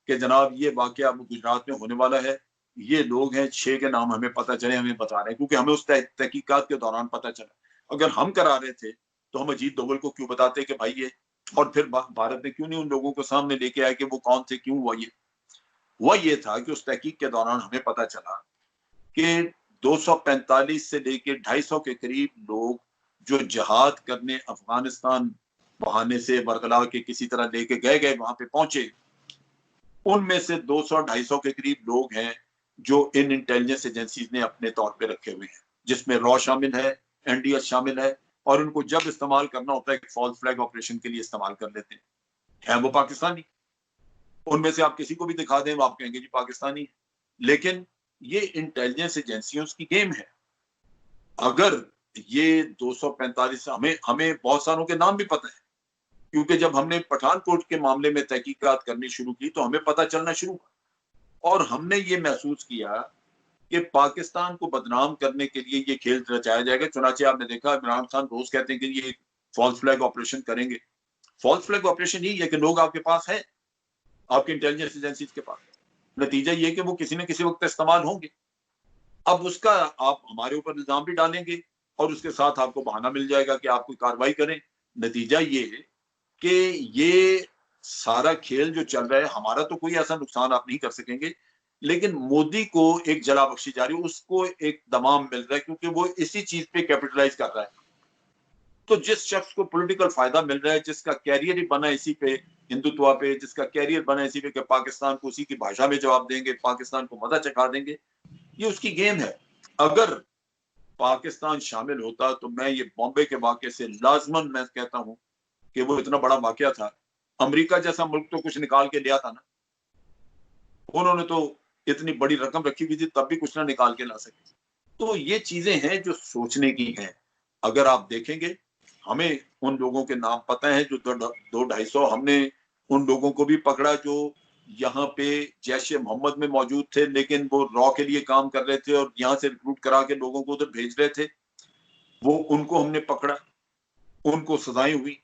कि जनाब ये वाकया अब गुजरात में होने वाला है, ये लोग हैं, 6 के नाम हमें पता चले, हमें बता रहे हैं, क्योंकि हमें उस तहकीकात के दौरान पता चला। अगर हम करा रहे थे तो हम अजीत दोवल को क्यों बताते कि भाई ये, और फिर भारत ने क्यों नहीं उन लोगों को सामने लेके आया कि वो कौन थे, क्यों हुआ ये। हुआ ये था कि उस तहकीक के दौरान हमें पता चला कि 245 से लेके 250 के करीब लोग जो जहाद करने अफगानिस्तान बहाने से बरगला के किसी तरह लेके गए वहां पे पहुंचे, उनमें से 200-250 के करीब लोग हैं जो इन इंटेलिजेंस एजेंसीज ने अपने तौर पे रखे हुए हैं, जिसमें रॉ शामिल है, एनडीएस शामिल है, और उनको जब इस्तेमाल करना होता है फॉल्स फ्लैग ऑपरेशन के लिए इस्तेमाल कर लेते हैं। है वो पाकिस्तानी, उनमें से आप किसी को भी दिखा दें आप कहेंगे जी पाकिस्तानी है। लेकिन ये इंटेलिजेंस एजेंसियों की गेम है। अगर ये 245, हमें हमें बहुत सारों के नाम भी पता है, क्योंकि जब हमने पठानकोट के मामले में तहकीकात करनी शुरू की तो हमें पता चलना शुरू हुआ, और हमने ये महसूस किया कि पाकिस्तान को बदनाम करने के लिए ये खेल रचाया जाएगा। चुनाचे आपने देखा इमरान खान रोज कहते हैं कि ये फॉल्स फ्लैग ऑपरेशन करेंगे। फॉल्स फ्लैग ऑपरेशन ही है कि लोग आपके पास है, आपके इंटेलिजेंस एजेंसीज के पास। नतीजा ये कि वो किसी न किसी वक्त इस्तेमाल होंगे। अब उसका आप हमारे ऊपर इल्जाम भी डालेंगे और उसके साथ आपको बहाना मिल जाएगा कि आप कोई कार्रवाई करें। नतीजा ये है कि ये सारा खेल जो चल रहा है, हमारा तो कोई ऐसा नुकसान आप नहीं कर सकेंगे, लेकिन मोदी को एक जला बख्शी जा रही है, उसको एक दमाम मिल रहा है, क्योंकि वो इसी चीज पे कैपिटलाइज कर रहा है। तो जिस शख्स को पॉलिटिकल फायदा मिल रहा है, जिसका कैरियर ही बना इसी पे, हिंदुत्व पे, जिसका कैरियर बना इसी पे कि पाकिस्तान को उसी की भाषा में जवाब देंगे, पाकिस्तान को मजा चखा देंगे, ये उसकी गेम है। अगर पाकिस्तान शामिल होता तो मैं ये बॉम्बे के वाकये से लाजमन मैं कहता हूं कि वो इतना बड़ा वाकया था। अमेरिका जैसा मुल्क तो कुछ निकाल के लिया था ना, उन्होंने तो इतनी बड़ी रकम रखी हुई थी, तब भी कुछ ना निकाल के ला सके। तो ये चीजें हैं जो सोचने की हैं। अगर आप देखेंगे, हमें उन लोगों के नाम पता है जो 200-250 हमने उन लोगों को भी पकड़ा जो यहाँ पे जैश-ए मोहम्मद में मौजूद थे, लेकिन वो रॉ के लिए काम कर रहे थे और यहाँ से रिक्रूट करा के लोगों को उधर भेज रहे थे। वो उनको हमने पकड़ा, उनको सजाएं हुई,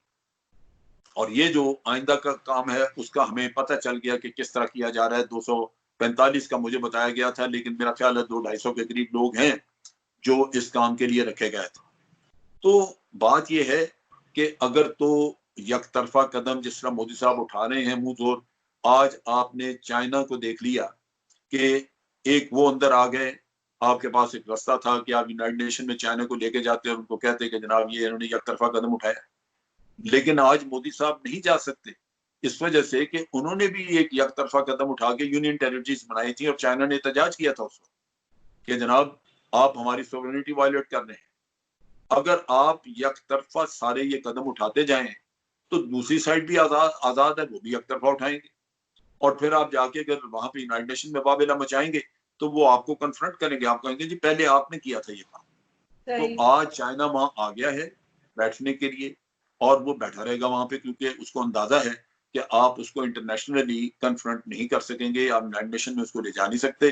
और ये जो आइंदा का काम है उसका हमें पता चल गया कि किस तरह किया जा रहा है। 245 का मुझे बताया गया था, लेकिन मेरा ख्याल है 200-250 के करीब लोग हैं जो इस काम के लिए रखे गए थे। तो बात यह है कि अगर तो यकतरफा कदम जिस तरह मोदी साहब उठा रहे हैं मुंह जोर, आज आपने चाइना को देख लिया कि एक वो अंदर आ गए, आपके पास एक रास्ता था कि आप यूनाइटेड नेशन में चाइना को लेके जाते और उनको कहते कि जनाब ये इन्होंने यकतरफा कदम उठाया, लेकिन आज मोदी साहब नहीं जा सकते इस वजह से कि उन्होंने भी एक यकतरफा कदम उठा के यूनियन टेरिटरीज बनाई थी और चाइना ने एहतजाज किया था उस वक्त कि जनाब आप हमारी सोवरेनिटी वायलेट कर रहे हैं। अगर आप यकतरफा सारे ये कदम उठाते जाएं तो दूसरी साइड भी आजाद है, वो भी यकतरफा उठाएंगे, और फिर आप जाके अगर वहां पे यूनाइटेड नेशन में बाबेला मचाएंगे तो वो आपको कन्फ्रंट करेंगे, आप कहेंगे जी पहले आपने किया था ये काम। तो आज चाइना वहां आ गया है बैठने के लिए, और वो बैठा रहेगा वहां पे, क्योंकि उसको अंदाजा है कि आप उसको इंटरनेशनली कन्फ्रंट नहीं कर सकेंगे, आप यूनाइटेड नेशन में उसको ले जा नहीं सकते,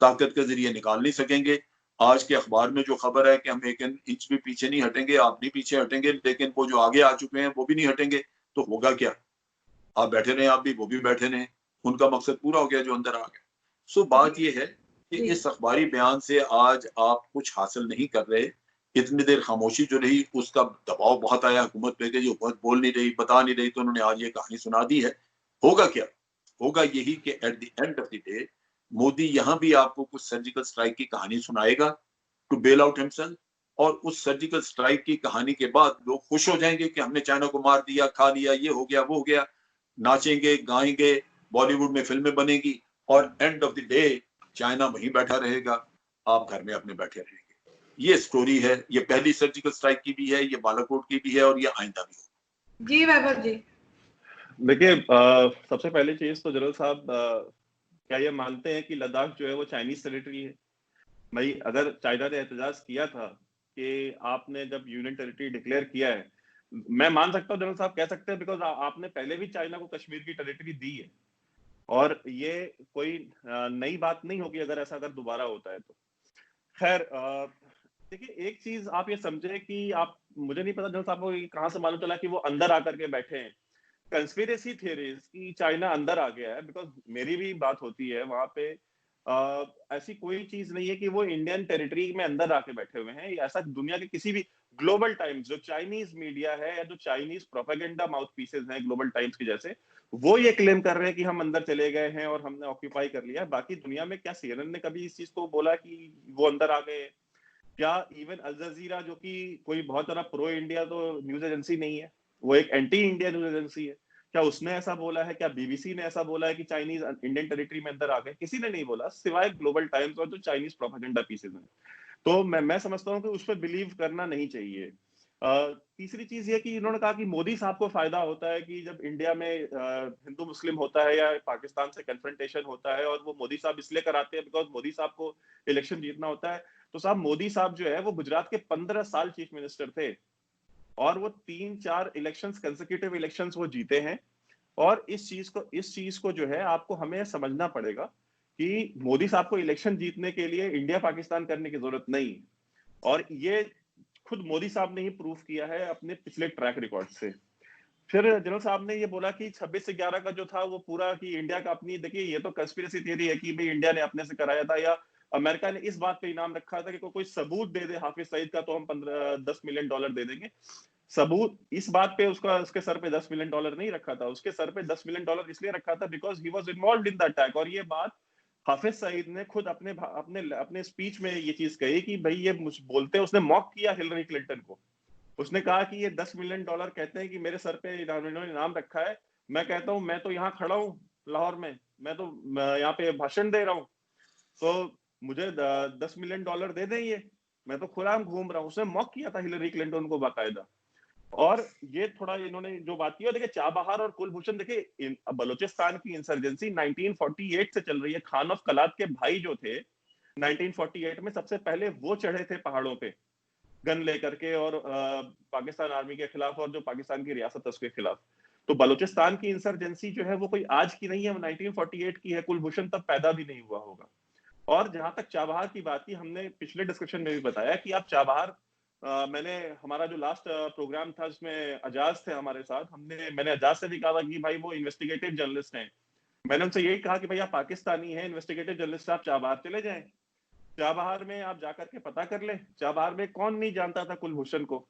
ताकत के जरिए निकाल नहीं सकेंगे। आज के अखबार में जो खबर है कि हम एक इंच भी पीछे नहीं हटेंगे, आप नहीं पीछे हटेंगे, लेकिन वो जो आगे आ चुके हैं वो भी नहीं हटेंगे, तो होगा क्या? आप बैठे रहे, आप भी, वो भी बैठे रहे, उनका मकसद पूरा हो गया जो अंदर आ गया। सो बात यह है कि इस अखबारी बयान से आज आप कुछ हासिल नहीं कर रहे। इतनी देर खामोशी जो रही उसका दबाव बहुत आया हुकूमत पे, जो हुकूमत बोल नहीं रही, बता नहीं रही, तो उन्होंने आज ये कहानी सुना दी है। होगा क्या? होगा यही कि at the end of the day Modi यहाँ भी आपको कुछ सर्जिकल स्ट्राइक की कहानी सुनाएगा टू बेल आउट हिमसेल्फ, और उस सर्जिकल स्ट्राइक की कहानी के बाद लोग खुश हो जाएंगे कि हमने चाइना को मार दिया, खा लिया, ये हो गया, वो हो गया, नाचेंगे, गाएंगे, बॉलीवुड में फिल्में बनेगी, और end of the day China वहीं बैठा रहेगा, आप घर में अपने बैठे रहेंगे। ये स्टोरी है, ये पहली सर्जिकल स्ट्राइक की भी है, ये बालाकोट की भी है, और ये आइंदा भी है। जी वैभव जी, देखिए, सबसे पहली चीज तो जनरल साहब क्या ये मानते हैं कि लद्दाख जो है वो चाइनीज टेरिटरी है? भाई, अगर चाइना ने एहतजाज किया था कि आपने जब यूनियन टेरिटरी डिक्लेयर किया है, मैं मान सकता हूँ जनरल साहब कह सकते हैं, बिकॉज आपने पहले भी चाइना को कश्मीर की टेरिटरी दी है, और ये कोई नई बात नहीं होगी अगर ऐसा अगर दोबारा होता है तो। खैर, देखिए, एक चीज आप ये समझे कि आप, मुझे नहीं पता जनरल साहब को कहाँ से मालूम चला कि वो अंदर आकर के बैठे हैं। कंस्पिरेसी थियरीज कि चाइना अंदर आ गया है, बिकॉज मेरी भी बात होती है वहां पे, ऐसी कोई चीज नहीं है कि वो इंडियन टेरिटरी में अंदर आके बैठे हुए हैं। ऐसा दुनिया के किसी भी ग्लोबल टाइम्स, जो चाइनीज मीडिया है या जो चाइनीज प्रोपेगेंडा माउथ पीसेज हैं ग्लोबल टाइम्स के जैसे, वो ये क्लेम कर रहे हैं कि हम अंदर चले गए हैं और हमने ऑक्यूपाई कर लिया। बाकी दुनिया में क्या सीएनएन ने कभी इस चीज को बोला कि वो अंदर आ गए? क्या इवन अल जजीरा, जो कि कोई बहुत ज्यादा प्रो इंडिया तो न्यूज एजेंसी नहीं है, वो एक एंटी इंडिया न्यूज एजेंसी है, क्या उसने ऐसा बोला है? क्या बीबीसी ने ऐसा बोला है कि चाइनीज इंडियन टेरिटरी में अंदर आ गए? किसी ने नहीं बोला, सिवाय ग्लोबल टाइम्स और जो चाइनीज प्रोपेगेंडा पीसेज हैं। तो मैं समझता हूँ कि उस पर बिलीव करना नहीं चाहिए। तीसरी चीज ये कि इन्होंने कहा कि मोदी साहब को फायदा होता है कि जब इंडिया में हिंदू मुस्लिम होता है या पाकिस्तान से कन्फ्रंटेशन होता है, और वो मोदी साहब इसलिए कराते हैं बिकॉज मोदी साहब को इलेक्शन जीतना होता है। तो साहब, मोदी साहब जो है वो गुजरात के 15 साल चीफ मिनिस्टर थे, और वो 3-4 इलेक्शंस, कंसेक्यूटिव इलेक्शंस वो जीते हैं। और इस चीज को जो है आपको हमें समझना पड़ेगा कि मोदी साहब को इलेक्शन जीतने के लिए इंडिया पाकिस्तान करने की जरूरत नहीं, और ये खुद मोदी साहब ने ही प्रूफ किया है अपने पिछले ट्रैक रिकॉर्ड से। फिर जनरल साहब ने ये बोला कि 26/11 का जो था वो पूरा कि इंडिया का अपनी, देखिए ये तो कंस्पिरेसी थियरी है कि भाई इंडिया ने अपने से कराया था, या अमेरिका ने इस बात पे इनाम रखा था कि कोई सबूत दे दे हाफिज सईद का तो हम 10 मिलियन डॉलर दे देंगे। सबूत इस बात पे उसका, उसके सर पे 10 मिलियन डॉलर नहीं रखा था, उसके सर पे 10 मिलियन डॉलर इसलिए रखा था because he was involved in the attack. और ये बात हाफिज सईद ने खुद अपने अपने अपने स्पीच में ये चीज कही कि भाई ये मुझ बोलते हैं, उसने मॉक किया हिलरी क्लिंटन को। उसने कहा कि ये 10 मिलियन डॉलर कहते हैं कि मेरे सर पे इन्होंने इनाम रखा है, मैं कहता हूँ मैं तो यहाँ खड़ा हूँ लाहौर में, मैं तो यहाँ पे भाषण दे रहा हूँ, तो मुझे 10 मिलियन डॉलर दे दें, ये मैं तो खुला घूम रहा हूँ। उसने मॉक किया था हिलरी क्लिंटन को बाकायदा। और ये थोड़ा इन्होंने जो बात की, देखिए चाबहार और कुलभूषण, देखिए बलूचिस्तान की इंसर्जेंसी 1948 से चल रही है। खान ऑफ कलात के भाई जो थे 1948 में सबसे पहले वो चढ़े थे पहाड़ों पे गन लेकर के, और पाकिस्तान आर्मी के खिलाफ, और जो पाकिस्तान की रियासत है उसके खिलाफ। तो बलूचिस्तान की इंसर्जेंसी जो है वो कोई आज की नहीं है, वो 1948 की है। कुलभूषण तब पैदा भी नहीं हुआ होगा। और जहां तक चाबहार की बात की, हमने पिछले डिस्कशन में भी बताया कि आप चाबहार, मैंने हमारा जो लास्ट प्रोग्राम था जिसमें अजाज थे हमारे साथ, मैंने अजाज से भी कहा था कि भाई वो इन्वेस्टिगेटिव जर्नलिस्ट हैं। मैंने उनसे यही कहा कि भाई आप पाकिस्तानी हैं, इन्वेस्टिगेटिव जर्नलिस्ट, आप चाबहार चले जाएं, चाबहार में आप जाकर के पता कर ले। चाबहार में कौन नहीं जानता था कुलभूषण को,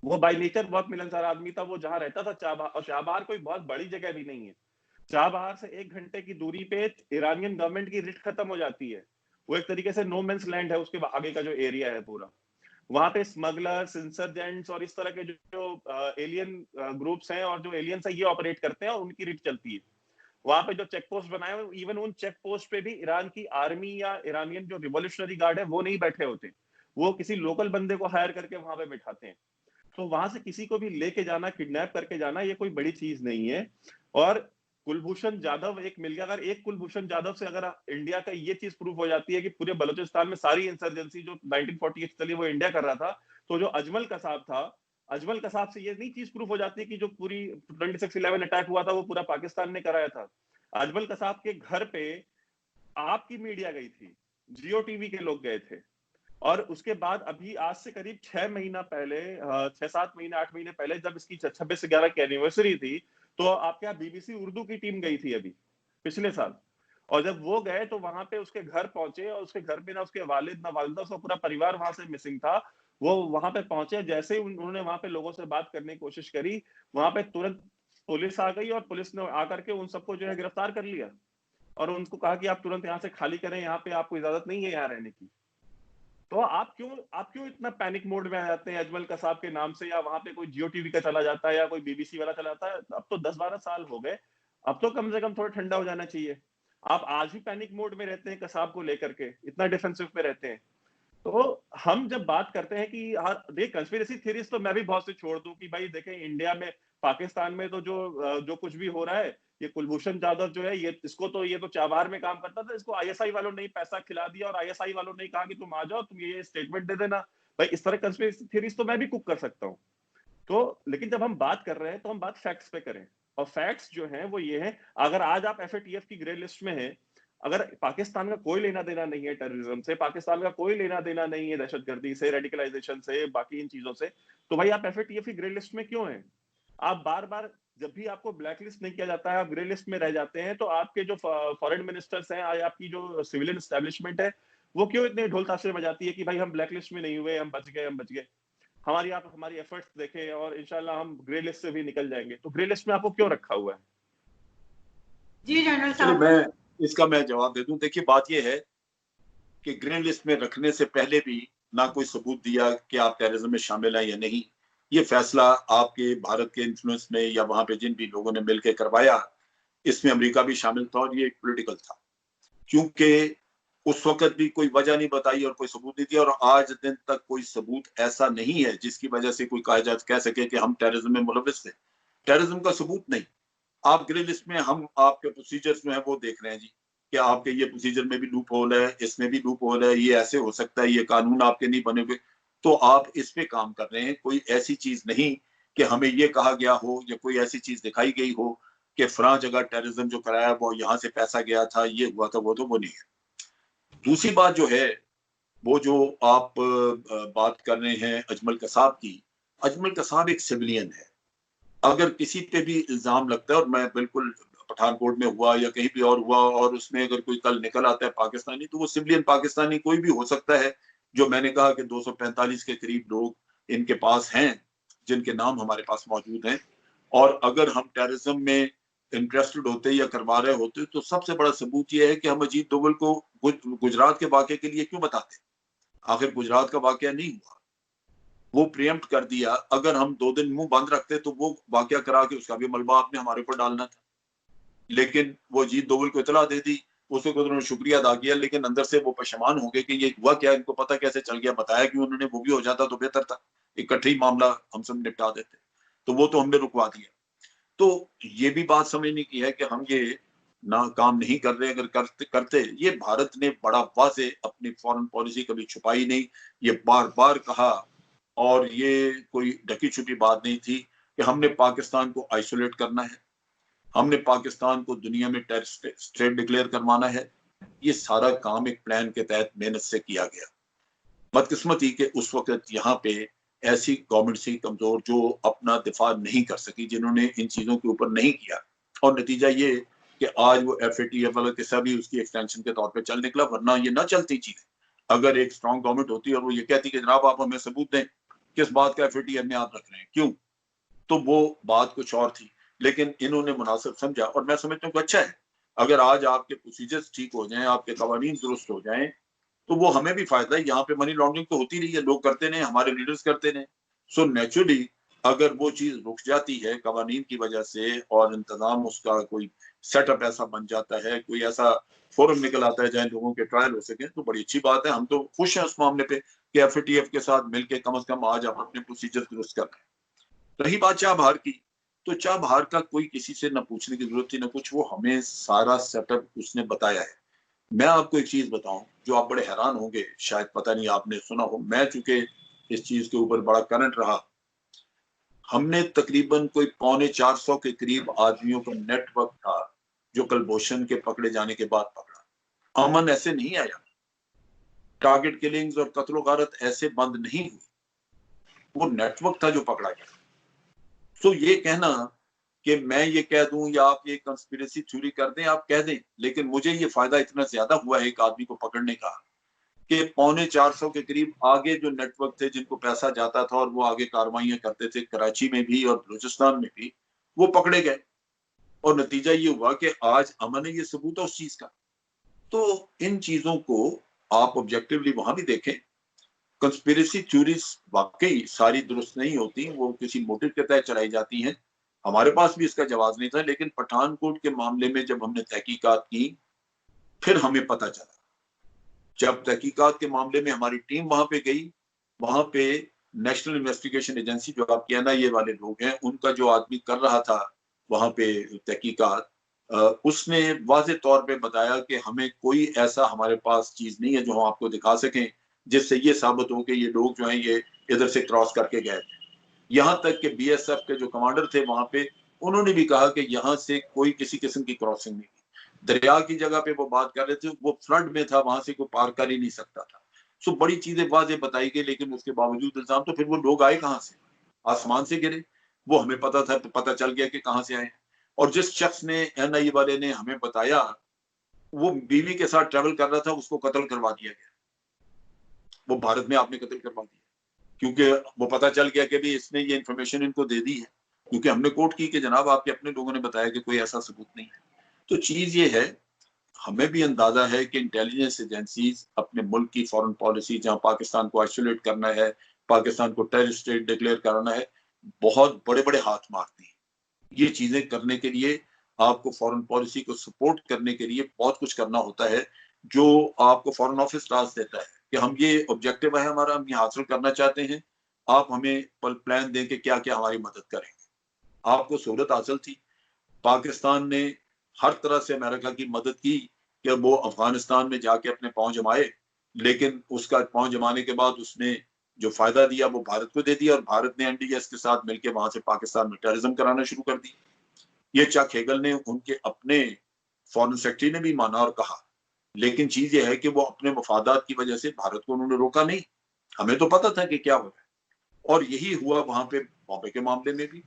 वो बाय नेचर बहुत मिलनसार आदमी था, वो जहां रहता था चाबहार, और चाबहार कोई बहुत बड़ी जगह भी नहीं है। चाबहार से 1 घंटे की दूरी पे ईरानियन गवर्नमेंट की रिट खत्म हो जाती है। वो एक तरीके से नो मेंस लैंड है, उसके आगे का जो एरिया है पूरा। वहां पे स्मगलर्स, इंसर्जेंट्स और इस तरह के जो एलियन ग्रुप्स हैं और जो एलियंस है ये ऑपरेट करते हैं, और उनकी रिट चलती है। वहां पे जो चेक पोस्ट बनाए हुए, इवन उन चेक पोस्ट पे भी ईरान की आर्मी या ईरानियन जो रिवॉल्यूशनरी गार्ड है वो नहीं बैठे होते, वो किसी लोकल बंदे को हायर करके वहां पे बैठाते हैं। तो वहां से किसी को भी लेके जाना, किडनैप करके जाना, ये कोई बड़ी चीज नहीं है। और कुलभूषण जाधव एक मिल गया, अगर एक कुलभूषण जाधव से अगर इंडिया का ये चीज प्रूफ हो जाती है कि पूरे बलूचिस्तान में सारी इंसर्जेंसी जो 1948 चली वो इंडिया कर रहा था, तो जो अजमल कसाब था, अजमल कसाब से ये नहीं चीज प्रूफ हो जाती कि जो पूरी 26/11 अटैक हुआ था वो पूरा पाकिस्तान ने कराया था। अजमल कसाब के घर पे आपकी मीडिया गई थी, जियो टीवी के लोग गए थे, और उसके बाद अभी आज से करीब 6 महीना पहले, 6-7 महीने 8 महीने पहले, जब इसकी 26/11 की एनिवर्सरी थी, तो आपके यहाँ बीबीसी उर्दू की टीम गई थी अभी पिछले साल। और जब वो गए तो वहां पे उसके घर पहुंचे, और उसके घर पे ना उसके वालिद ना वालिदा, उसका पूरा परिवार वहां से मिसिंग था। वो वहां पे पहुंचे, जैसे ही उन्होंने वहां पे लोगों से बात करने की कोशिश करी, वहां पे तुरंत पुलिस आ गई, और पुलिस ने आकर के उन सबको जो है गिरफ्तार कर लिया, और उनको कहा कि आप तुरंत यहाँ से खाली करें, यहाँ पे आपको इजाजत नहीं है यहाँ रहने की। तो आप क्यों इतना पैनिक मोड में आ जाते हैं अजमल कसाब के नाम से, या वहां पे कोई जियो टीवी का चला जाता है या कोई बीबीसी वाला चला जाता है? अब तो 10-12 साल हो गए, अब तो कम से कम थोड़ा ठंडा हो जाना चाहिए। आप आज भी पैनिक मोड में रहते हैं कसाब को लेकर के, इतना डिफेंसिव पे रहते हैं। तो हम जब बात करते हैं कि देख कंस्पिरेसी थ्योरीज तो मैं भी बहुत से छोड़ दूं कि भाई देखें इंडिया में, पाकिस्तान में तो जो कुछ भी हो रहा है, ये कुलभूषण जाधव जो है, ये तो चाबहार में काम करता था, इसको आईएसआई वालों ने पैसा खिला दिया, और आईएसआई वालों ने कहा कि तुम आ जाओ, तुम ये स्टेटमेंट दे देना। भाई इस तरह कंस्पिरेसी थ्योरीज तो मैं भी कुक कर सकता हूँ। तो लेकिन जब हम बात कर रहे हैं तो हम बात फैक्ट्स पे करें, और फैक्ट्स जो हैं वो ये हैं, अगर आज आप एफएटीएफ की ग्रे लिस्ट में हैं, अगर पाकिस्तान का कोई लेना देना नहीं है टेररिज्म से, पाकिस्तान का कोई लेना देना नहीं है दहशतगर्दी से, रेडिकलाइजेशन से, बाकी इन चीजों से, तो भाई आप एफएटीएफ की ग्रे लिस्ट में क्यों हैं? आप बार बार, जब भी आपको ब्लैक लिस्ट नहीं किया जाता है, आप ग्रे लिस्ट में रह जाते हैं, तो आपके जो फॉरेन मिनिस्टर्स हैं, आपकी जो सिविलियन एस्टेब्लिशमेंट है, वो क्यों इतने ढोल ताशे बजाती है कि भाई हम ब्लैक लिस्ट में नहीं हुए, हम बच गए, हम बच गए। हमारी एफर्ट्स देखें और इंशाल्लाह हम ग्रे लिस्ट से भी निकल जाएंगे। तो ग्रे लिस्ट में आपको क्यों रखा हुआ है? जी जनरल चलिए साहब, मैं जवाब दे दूं। देखिए बात यह है कि ग्रीन लिस्ट में रखने से पहले भी ना कोई सबूत दिया कि आप टेररिज्म में शामिल हैं या नहीं। ये फैसला आपके भारत के इन्फ्लुएंस में या वहां पे जिन भी लोगों ने मिलकर करवाया, इसमें अमेरिका भी शामिल था, और ये एक पॉलिटिकल था, क्योंकि उस वक्त भी कोई वजह नहीं बताई और कोई सबूत नहीं दिया, और आज दिन तक कोई सबूत ऐसा नहीं है जिसकी वजह से कोई कह सके कि हम टेररिज्म में मुलविस थे। टेररिज्म का सबूत नहीं। आप ग्रे लिस्ट में, हम आपके प्रोसीजर्स में है वो देख रहे हैं जी, कि आपके ये प्रोसीजर में भी लूप होल है, इसमें भी लूप होल है, ये ऐसे हो सकता है, ये कानून आपके नहीं बने हुए, तो आप इस पे काम कर रहे हैं। कोई ऐसी चीज नहीं कि हमें ये कहा गया हो या कोई ऐसी चीज दिखाई गई हो कि फलां जगह टेररिज्म जो कराया वो यहाँ से पैसा गया था, ये हुआ था, वो नहीं है। दूसरी बात जो है, वो जो आप बात कर रहे हैं अजमल कसाब की, अजमल कसाब एक सिविलियन है, अगर किसी पे भी इल्जाम लगता है, और मैं बिल्कुल पठानकोट में हुआ या कहीं भी और हुआ, और उसमें अगर कोई कल निकल आता है पाकिस्तानी, तो वो सिविलियन पाकिस्तानी कोई भी हो सकता है। जो मैंने कहा कि 245 के करीब लोग इनके पास हैं जिनके नाम हमारे पास मौजूद हैं, और अगर हम टेररिज्म में इंटरेस्टेड होते या करवा रहे होते तो सबसे बड़ा सबूत यह है कि हम अजीत डोभाल को गुजरात के वाक़े के लिए क्यों बताते। आखिर गुजरात का वाक़या नहीं हुआ, वो प्रियम्प्ट कर दिया। अगर हम 2 दिन मुंह बंद रखते तो वो वाक़या करा के उसका भी मलबा आपने हमारे ऊपर डालना था। लेकिन वो अजीत डोभाल को इतला दे दी, उसको उन्होंने शुक्रिया अदा किया, लेकिन अंदर से वो पशेमान हो गए कि ये हुआ क्या, इनको पता कैसे चल गया, बताया क्यों उन्होंने, वो भी हो जाता तो बेहतर था, इकट्ठे ही मामला हम सब निपटा देते। तो वो तो हमने रुकवा दिया। तो ये भी बात समझने की है कि हम ये ना काम नहीं कर रहे। अगर करते करते, ये भारत ने बड़ा वाज़े अपनी फॉरेन पॉलिसी कभी छुपाई नहीं, ये बार बार कहा, और ये कोई ढकी छुपी बात नहीं थी कि हमने पाकिस्तान को आइसोलेट करना है, हमने पाकिस्तान को दुनिया में टेररिस्ट स्टेट डिक्लेयर करवाना है। ये सारा काम एक प्लान के तहत मेहनत से किया गया। बदकिस्मती के उस वक्त यहाँ पे ऐसी गवर्नमेंट सी कमजोर जो अपना दिफा नहीं कर सकी, जिन्होंने इन चीजों के ऊपर नहीं किया, और नतीजा ये कि आज वो FATF वाला किस्सा भी उसकी एक्सटेंशन के तौर पे चल निकला, वरना ये ना चलती चीजें। अगर एक स्ट्रॉन्ग गवर्नमेंट होती और वो ये कहती कि जनाब आप हमें सबूत दें किस बात का FATF में आप रख रहे हैं, क्यों, तो वो बात कुछ और थी। लेकिन इन्होंने मुनासिब समझा, और मैं समझता हूँ कि अच्छा है। अगर आज आपके प्रोसीजर्स ठीक हो जाएं, आपके कवानीन दुरुस्त हो जाएं, तो वो हमें भी फायदा है। यहाँ पे मनी लॉन्ड्रिंग तो होती रही है, लोग करते रहे, हमारे लीडर्स करते रहे। सो नेचुरली अगर वो चीज रुक जाती है कवानीन की वजह से, और इंतजाम उसका कोई सेटअप ऐसा बन जाता है, कोई ऐसा फोरम निकल आता है जहाँ लोगों के ट्रायल हो सके, तो बड़ी अच्छी बात है। हम तो खुश हैं उस मामले पे कि FATF के साथ मिलकर कम से कम आज आप अपने प्रोसीजर दुरुस्त कर रहे हैं। रही बात चाबहार की, तो चाबहार का कोई किसी से न पूछने की जरूरत थी न कुछ, वो हमें सारा सेटअप उसने बताया है। मैं आपको एक चीज बताऊं जो आप बड़े हैरान होंगे, शायद पता नहीं आपने सुना हो, मैं चूंकि इस चीज के ऊपर बड़ा करंट रहा, हमने तकरीबन कोई 450 के करीब आदमियों का नेटवर्क था जो कलभूषण के पकड़े जाने के बाद पकड़ा। अमन ऐसे नहीं आया, टारगेट किलिंग्स और कत्लो गारत ऐसे बंद नहीं हुई, वो नेटवर्क था जो पकड़ा गया। तो ये कहना कि मैं ये कह दूं या आप ये कंस्पिरेसी थ्योरी कर दें, आप कह दें, लेकिन मुझे ये फायदा इतना ज्यादा हुआ है एक आदमी को पकड़ने का कि 450 के करीब आगे जो नेटवर्क थे जिनको पैसा जाता था और वो आगे कार्रवाइयां करते थे कराची में भी और बलूचिस्तान में भी, वो पकड़े गए। और नतीजा ये हुआ कि आज अमन है, ये सबूत है उस चीज का। तो इन चीजों को आप ऑब्जेक्टिवली वहां भी देखें। कंस्पिरेसी थ्योरीज वाकई सारी दुरुस्त नहीं होती, वो किसी मोटिव के तहत चलाई जाती हैं। हमारे पास भी इसका जवाब नहीं था, लेकिन पठानकोट के मामले में जब हमने तहकीकात की, फिर हमें पता चला। जब तहकीकात के मामले में हमारी टीम वहां पे गई, वहां पे नेशनल इन्वेस्टिगेशन एजेंसी जो आपके NIA वाले लोग हैं, उनका जो आदमी कर रहा था वहां पे तहकीकात, उसने वाज़े तौर पे बताया कि हमें कोई ऐसा हमारे पास चीज नहीं है जो हम आपको दिखा सकें जिससे ये साबित हो कि ये लोग जो हैं ये इधर से क्रॉस करके गए थे। यहाँ तक कि BSF के जो कमांडर थे वहां पे, उन्होंने भी कहा कि यहाँ से कोई किसी किस्म की क्रॉसिंग नहीं थी। दरिया की जगह पे वो बात कर रहे थे, वो फ्लड में था, वहां से कोई पार कर ही नहीं सकता था। सो बड़ी चीजें वाजे बताई गई, लेकिन उसके बावजूद इल्जाम, तो फिर वो लोग आए कहाँ से, आसमान से गिरे? वो हमें पता था, पता चल गया कि कहाँ से आए। और जिस शख्स ने NIA वाले ने हमें बताया, वो बीवी के साथ ट्रेवल कर रहा था, उसको कत्ल करवा दिया गया। वो भारत में आपने कत्ल करवा दिया, क्योंकि वो पता चल गया कि भी इसने ये इन्फॉर्मेशन इनको दे दी है, क्योंकि हमने कोर्ट की कि जनाब आपके अपने लोगों ने बताया कि कोई ऐसा सबूत नहीं है। तो चीज ये है, हमें भी अंदाजा है कि इंटेलिजेंस एजेंसीज अपने मुल्क की फॉरेन पॉलिसी, जहां पाकिस्तान को आइसोलेट करना है, पाकिस्तान को टेररिस्ट स्टेट डिक्लेयर कराना है, बहुत बड़े बड़े हाथ मारती हैं। ये चीजें करने के लिए आपको फॉरेन पॉलिसी को सपोर्ट करने के लिए बहुत कुछ करना होता है, जो आपको फॉरेन ऑफिस टास्क देता है कि हम ये ऑब्जेक्टिव है हमारा, हम ये हासिल करना चाहते हैं, आप हमें प्लान दें कि क्या क्या हमारी मदद करेंगे। आपको सहूलत हासिल थी, पाकिस्तान ने हर तरह से अमेरिका की मदद की कि वो अफगानिस्तान में जाके अपने पांव जमाए, लेकिन उसका पांव जमाने के बाद उसने जो फायदा दिया वो भारत को दे दिया, और भारत ने NDS के साथ मिलकर वहां से पाकिस्तान में टेररिज्म कराना शुरू कर दी। ये चक हेगल ने, उनके अपने फॉरेन सेक्रेटरी ने भी माना और कहा। लेकिन चीज ये है कि वो अपने मफादात की वजह से भारत को उन्होंने रोका नहीं। हमें तो पता था कि क्या हो रहा है, और यही हुआ वहां पे बॉम्बे के मामले में भी।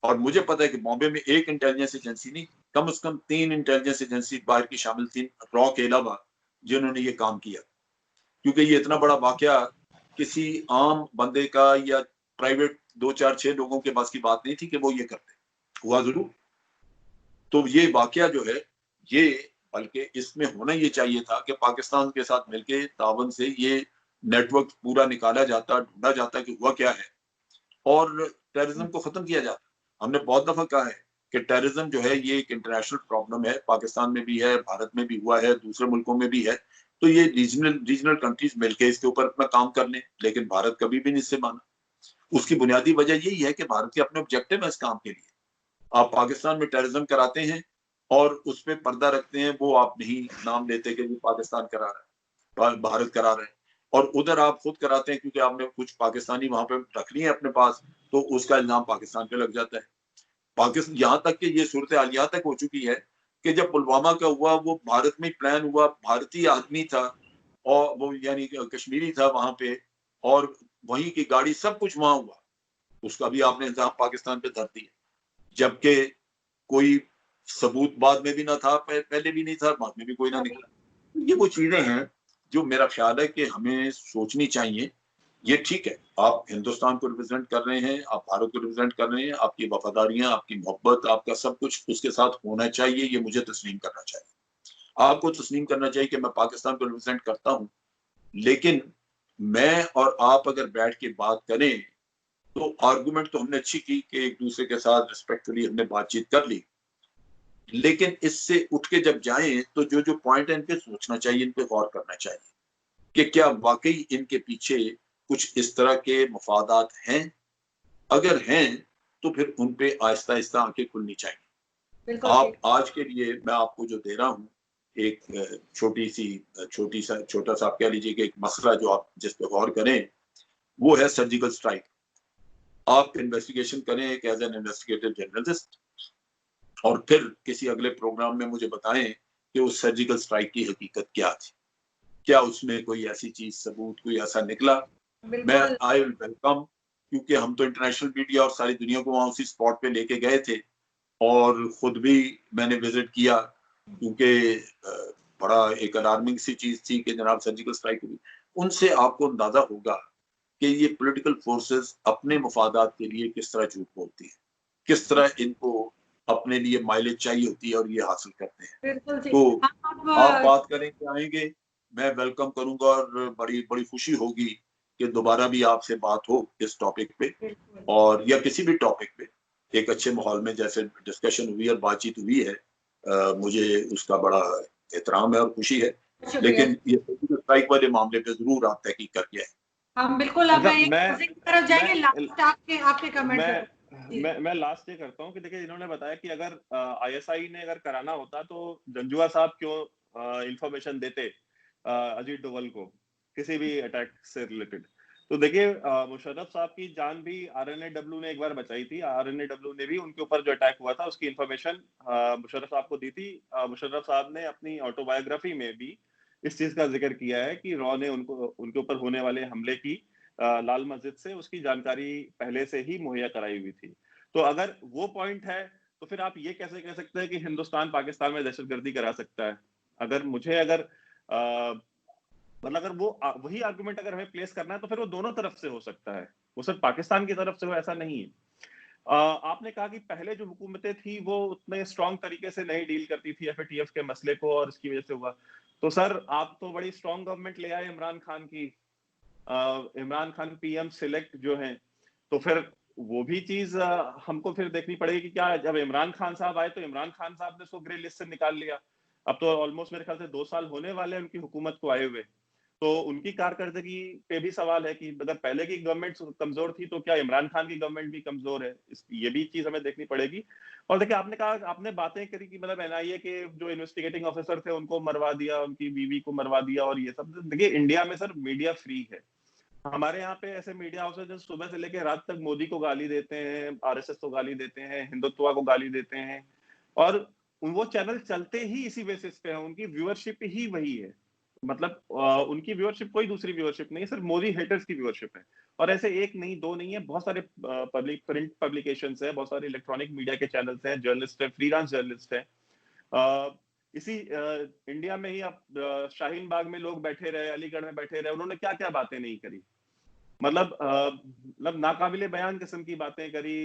और मुझे पता है कि बॉम्बे में एक इंटेलिजेंस एजेंसी नहीं, कम से कम 3 इंटेलिजेंस एजेंसी बाहर की शामिल थी रॉ के अलावा, जिन्होंने ये काम किया। क्योंकि ये इतना बड़ा वाकया किसी आम बंदे का या प्राइवेट 2 4 6 लोगों के पास की बात नहीं थी कि वो ये करते, हुआ जरूर। तो ये वाकया जो है ये, बल्कि इसमें होना ये चाहिए था कि पाकिस्तान के साथ मिलके तावन से ये नेटवर्क पूरा निकाला जाता, ढूंढा जाता कि हुआ क्या है और टेररिज्म को खत्म किया जाता। हमने बहुत दफा कहा है कि टेररिज्म जो है ये एक इंटरनेशनल प्रॉब्लम है, पाकिस्तान में भी है, भारत में भी हुआ है, दूसरे मुल्कों में भी है। तो ये रीजनल कंट्रीज मिलके इसके ऊपर अपना काम कर लें, लेकिन भारत कभी भी नहीं इससे माना। उसकी बुनियादी वजह यही है कि भारत के अपने ऑब्जेक्टिव है इस काम के लिए। आप पाकिस्तान में टेररिज्म कराते हैं और उस पर पर्दा रखते हैं, वो आप नहीं नाम लेते कि पाकिस्तान करा रहा है, भारत करा रहा है, और उधर आप खुद कराते हैं क्योंकि आपने कुछ पाकिस्तानी वहां पे रख लिए अपने पास, तो उसका इल्जाम पाकिस्तान पे लग जाता है। पाकिस्तान यहाँ तक कि ये सूरत हाल यहाँ तक हो चुकी है कि जब पुलवामा का हुआ वो भारत में प्लान हुआ, भारतीय आदमी था और वो यानी कश्मीरी था वहां पे, और वहीं की गाड़ी सब कुछ वहां हुआ, उसका भी आपने इल्जाम पाकिस्तान पे धर दिया, जबकि कोई सबूत बाद में भी ना था, पहले भी नहीं था, बाद में भी कोई ना निकला। ये वो चीजें हैं जो मेरा ख्याल है कि हमें सोचनी चाहिए। ये ठीक है, आप हिंदुस्तान को रिप्रेजेंट कर रहे हैं, आप भारत को रिप्रेजेंट कर रहे हैं, आपकी वफादारियां, आपकी मोहब्बत, आपका सब कुछ उसके साथ होना चाहिए, ये मुझे तस्लीम करना चाहिए। आपको तस्लीम करना चाहिए कि मैं पाकिस्तान को रिप्रेजेंट करता हूँ, लेकिन मैं और आप अगर बैठ के बात करें तो आर्गुमेंट तो हमने अच्छी की कि एक दूसरे के साथ रिस्पेक्टफुली हमने बातचीत कर ली, लेकिन इससे उठ के जब जाएं तो जो जो पॉइंट है इन पे सोचना चाहिए, इन पे गौर करना चाहिए कि क्या वाकई इनके पीछे कुछ इस तरह के मफादात हैं। अगर हैं तो फिर उन पे आहिस्ता आहिस्ता आंखें खुलनी चाहिए। आप आज के लिए मैं आपको जो दे रहा हूँ एक छोटा सा आप कह लीजिए कि एक मसला जो आप जिस पे गौर करें, वो है सर्जिकल स्ट्राइक। आप इन्वेस्टिगेशन करें एक एज एन इन्वेस्टिगेटिव जर्नलिस्ट, और फिर किसी अगले प्रोग्राम में मुझे बताएं कि उस सर्जिकल स्ट्राइक की हकीकत क्या थी, क्या उसमें कोई ऐसी चीज सबूत कोई ऐसा निकला। मैं आई विल वेलकम, क्योंकि हम तो इंटरनेशनल मीडिया और सारी दुनिया को वहां उसी स्पॉट पे लेके गए थे और खुद भी मैंने विजिट किया, क्योंकि बड़ा एक अलार्मिंग सी चीज थी कि जनाब सर्जिकल स्ट्राइक हुई। उनसे आपको अंदाजा होगा कि ये पॉलिटिकल फोर्सेस अपने मफादात के लिए किस तरह झूठ बोलती है, किस तरह इनको अपने लिए माइलेज चाहिए होती है और ये हासिल करते हैं। तो आप बात करेंगे आएंगे, मैं वेलकम करूंगा और बड़ी बड़ी खुशी होगी कि दोबारा भी आपसे बात हो इस टॉपिक पे, और या किसी भी टॉपिक पे एक अच्छे माहौल में जैसे डिस्कशन हुई और बातचीत हुई है। मुझे उसका बड़ा एहतराम है और खुशी है, लेकिन ये स्ट्राइक वाले मामले पे जरूर आप तहकीक करके आए। हम बिल्कुल अब की तरफ जाएंगे। लास्ट आपके कमेंट मैं लास्ट ये करता हूँ कि देखिए इन्होंने बताया कि अगर आईएसआई ने अगर कराना होता तो जंजुआ साहब क्यों इंफॉर्मेशन देते अजीत डोवल को किसी भी अटैक से रिलेटेड। तो देखिए मुशर्रफ साहब की जान भी आरएनएडब्ल्यू ने एक बार बचाई थी। आरएनएडब्ल्यू ने भी उनके ऊपर जो अटैक हुआ था उसकी इंफॉर्मेशन मुशर्रफ साहब को दी थी। मुशर्रफ साहब ने अपनी ऑटोबायोग्राफी में भी इस चीज का जिक्र किया है कि रॉ ने उनके ऊपर होने वाले हमले की लाल मस्जिद से उसकी जानकारी पहले से ही मुहैया कराई हुई थी। तो अगर वो पॉइंट है तो फिर आप ये कैसे कह सकते हैं कि हिंदुस्तान पाकिस्तान में दहशतगर्दी करा सकता है। अगर मतलब अगर वो वही आर्गुमेंट अगर हमें प्लेस करना है तो फिर वो दोनों तरफ से हो सकता है, वो सिर्फ पाकिस्तान की तरफ से हो ऐसा नहीं है। आपने कहा कि पहले जो हुकूमतें थी वो उतने स्ट्रॉन्ग तरीके से नहीं डील करती थी एफएटीएफ के मसले को और इसकी वजह से हुआ। तो सर आप तो बड़ी स्ट्रॉन्ग गवर्नमेंट ले आए इमरान खान की, इमरान खान पीएम सिलेक्ट जो हैं, तो फिर वो भी चीज हमको फिर देखनी पड़ेगी कि क्या जब इमरान खान साहब आए तो इमरान खान साहब ने उसको ग्रे लिस्ट से निकाल लिया। अब तो ऑलमोस्ट मेरे ख्याल से 2 साल होने वाले हैं उनकी हुकूमत को आए हुए, तो उनकी कारकर्दगी पे भी सवाल है कि अगर पहले की गवर्नमेंट कमजोर थी तो क्या इमरान खान की गवर्नमेंट भी कमजोर है, ये भी चीज हमें देखनी पड़ेगी। और देखिए आपने कहा, आपने बातें करी कि मतलब एनआईए के जो इन्वेस्टिगेटिंग ऑफिसर थे उनको मरवा दिया, उनकी बीवी को मरवा दिया और ये सब। देखिए इंडिया में सर मीडिया फ्री है, हमारे यहाँ पे ऐसे मीडिया हाउस है जो सुबह से लेकर रात तक मोदी को गाली देते हैं, आरएसएस को गाली देते हैं, हिंदुत्व को गाली देते हैं, और वो चैनल चलते ही इसी बेसिस पे है, उनकी व्यूअरशिप ही वही है। मतलब उनकी व्यूअरशिप कोई दूसरी व्यूअरशिप नहीं है, सिर्फ मोदी हेटर्स की व्यूअरशिप है। और ऐसे एक नहीं, दो नहीं है, बहुत सारे प्रिंट पब्लिकेशंस है, बहुत सारे इलेक्ट्रॉनिक मीडिया के चैनल्स हैं, जर्नलिस्ट है, फ्रीलांस जर्नलिस्ट है। इसी इंडिया में ही आप शाहीन बाग में लोग बैठे रहे, अलीगढ़ में बैठे रहे, उन्होंने क्या क्या बातें नहीं करी, मतलब नाकाबिले बयान किस्म की बातें करी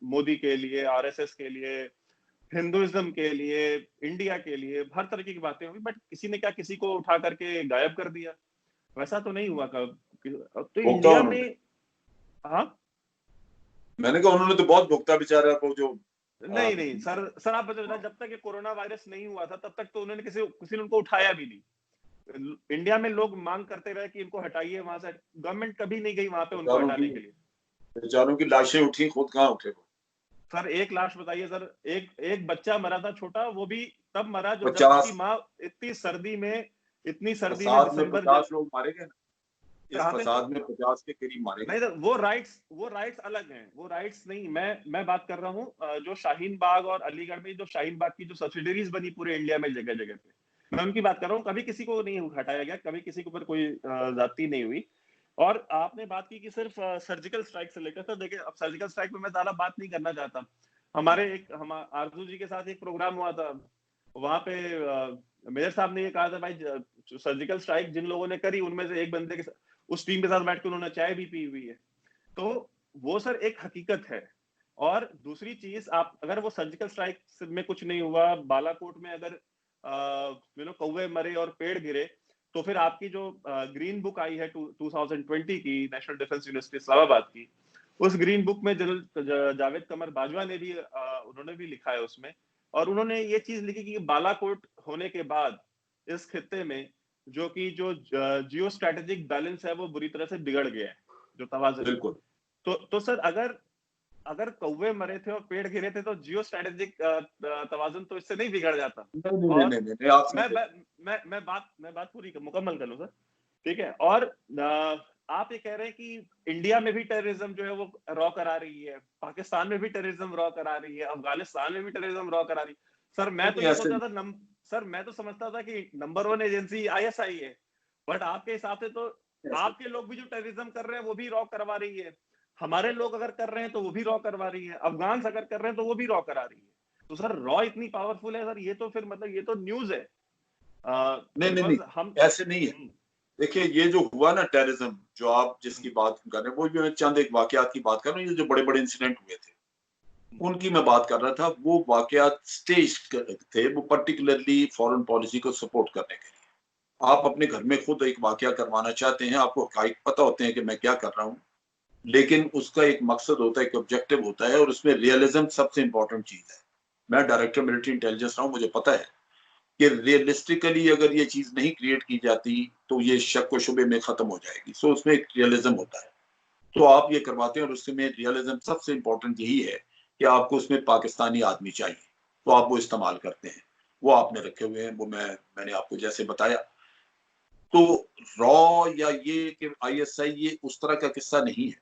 मोदी के लिए, आरएसएस के लिए, हिंदुइज्म के लिए, इंडिया के लिए, हर तरह की बातें हुई, बट किसी ने क्या किसी को उठा करके गायब कर दिया? वैसा तो नहीं हुआ कब। तो इंडिया में, हाँ मैंने कहा उन्होंने तो बहुत भुगता बेचारा को जो नहीं नहीं सर आप बता, जब तक ये कोरोना वायरस नहीं हुआ था तब तक तो उन्होंने किसी ने उनको उठाया भी नहीं। इंडिया में लोग मांग करते रहे कि इनको हटाइए वहां से, गवर्नमेंट कभी नहीं गई वहां पे उनको हटाने के लिए। बेचारों की लाशें उठी, खुद कहाँ उठे वो। सर एक लाश बताइए सर, एक बच्चा मरा था छोटा, वो भी तब मरा जब 50 उसकी माँ इतनी सर्दी में दिसंबर 50 लोग मारे गए ना इस कहाँ पे फसाद में, 50 के करीब मारे गए। नहीं सर, वो राइट्स अलग हैं, वो राइट्स नहीं। मैं बात कर रहा हूँ जो शाहीन बाग और अलीगढ़ में जो शाहीन बाग की जो सब्सिडरीज बनी पूरे इंडिया में जगह जगह पे, मैं उनकी बात कर रहा हूँ। कभी किसी को नहीं हटाया गया, कभी किसी के ऊपर कोई ज्यादती नहीं हुई। और आपने बात की कि सिर्फ सर्जिकल स्ट्राइक से लेकर, सर देखिए अब सर्जिकल स्ट्राइक पे मैं ज्यादा बात नहीं करना चाहता। हम आरजू जी के साथ एक प्रोग्राम हुआ था, वहां पे मेजर साहब ने ये कहा था, भाई सर्जिकल स्ट्राइक जिन लोगों ने करी उनमें से एक बंदे के उस टीम के साथ बैठ कर उन्होंने चाय भी पी हुई है। तो वो सर एक हकीकत है। और दूसरी चीज, आप अगर वो सर्जिकल स्ट्राइक में कुछ नहीं हुआ, बालाकोट में अगर कौवे मरे और पेड़ गिरे, तो फिर आपकी जो ग्रीन बुक आई है 2020 की नेशनल डिफेंस यूनिवर्सिटी इस्लामाबाद की, उस ग्रीन बुक में जनरल जावेद कमर बाजवा ने भी उन्होंने भी लिखा है उसमें। और उन्होंने ये चीज लिखी कि बालाकोट होने के बाद इस खित्ते में जो जियो स्ट्रेटेजिक बैलेंस है वो बुरी तरह से बिगड़ गया है, जो तवाज़ुन। बिल्कुल। तो सर अगर कौवे मरे थे और पेड़ गिरे थे तो जियो स्ट्रेटेजिक तवाज़ुन तो इससे नहीं बिगड़ जाता। नहीं, आप मैं बात पूरी मुकम्मल कर लूं सर, ठीक है। और आप ये कह रहे हैं कि इंडिया में भी टेररिज्म जो है वो रॉ करा रही है, पाकिस्तान में भी टेररिज्म रॉ करा रही है, अफगानिस्तान में भी टेररिज्म रॉ करा रही है। सर मैं तो ये सोचता था सर मैं तो समझता था कि नंबर 1 एजेंसी आईएसआई है, बट आपके हिसाब से तो आपके लोग भी जो टेररिज्म कर रहे हैं वो भी रॉ करवा रही है, हमारे लोग अगर कर रहे हैं तो वो भी रॉ करवा रही है, अफगान अगर कर रहे हैं तो वो भी रॉ करा रही है। तो सर रॉ इतनी पावरफुल है सर, ये तो फिर मतलब ये तो न्यूज है। नहीं, हम ऐसे नहीं है। देखिए ये जो हुआ ना टेररिज्म, जो आप जिसकी बात कर रहे हैं, वो भी मैं चंद एक वाकयात की बात कर रहा हूँ। ये जो बड़े बड़े इंसिडेंट हुए थे उनकी मैं बात कर रहा था। वो वाकयात स्टेज थे, वो पर्टिकुलरली फॉरेन पॉलिसी को सपोर्ट करने के लिए। आप अपने घर में खुद एक वाकया करवाना चाहते हैं, आपको हकाइक पता होते हैं कि मैं क्या कर रहा हूँ, लेकिन उसका एक मकसद होता है, एक ऑब्जेक्टिव होता है, और उसमें रियलिज्म सबसे इंपॉर्टेंट चीज है। मैं डायरेक्टर मिलिट्री इंटेलिजेंस रहा हूँ, मुझे पता है कि रियलिस्टिकली अगर ये चीज नहीं क्रिएट की जाती तो ये शक व शुबे में खत्म हो जाएगी। सो उसमें एक रियलिज्म होता है, तो आप ये करवाते हैं। और उसमें रियलिज्म सबसे इंपॉर्टेंट यही है कि आपको उसमें पाकिस्तानी आदमी चाहिए, तो आप वो इस्तेमाल करते हैं। वो आपने रखे हुए हैं, वो मैंने आपको जैसे बताया। तो रॉ या ये कि आईएसआई, ये उस तरह का किस्सा नहीं है।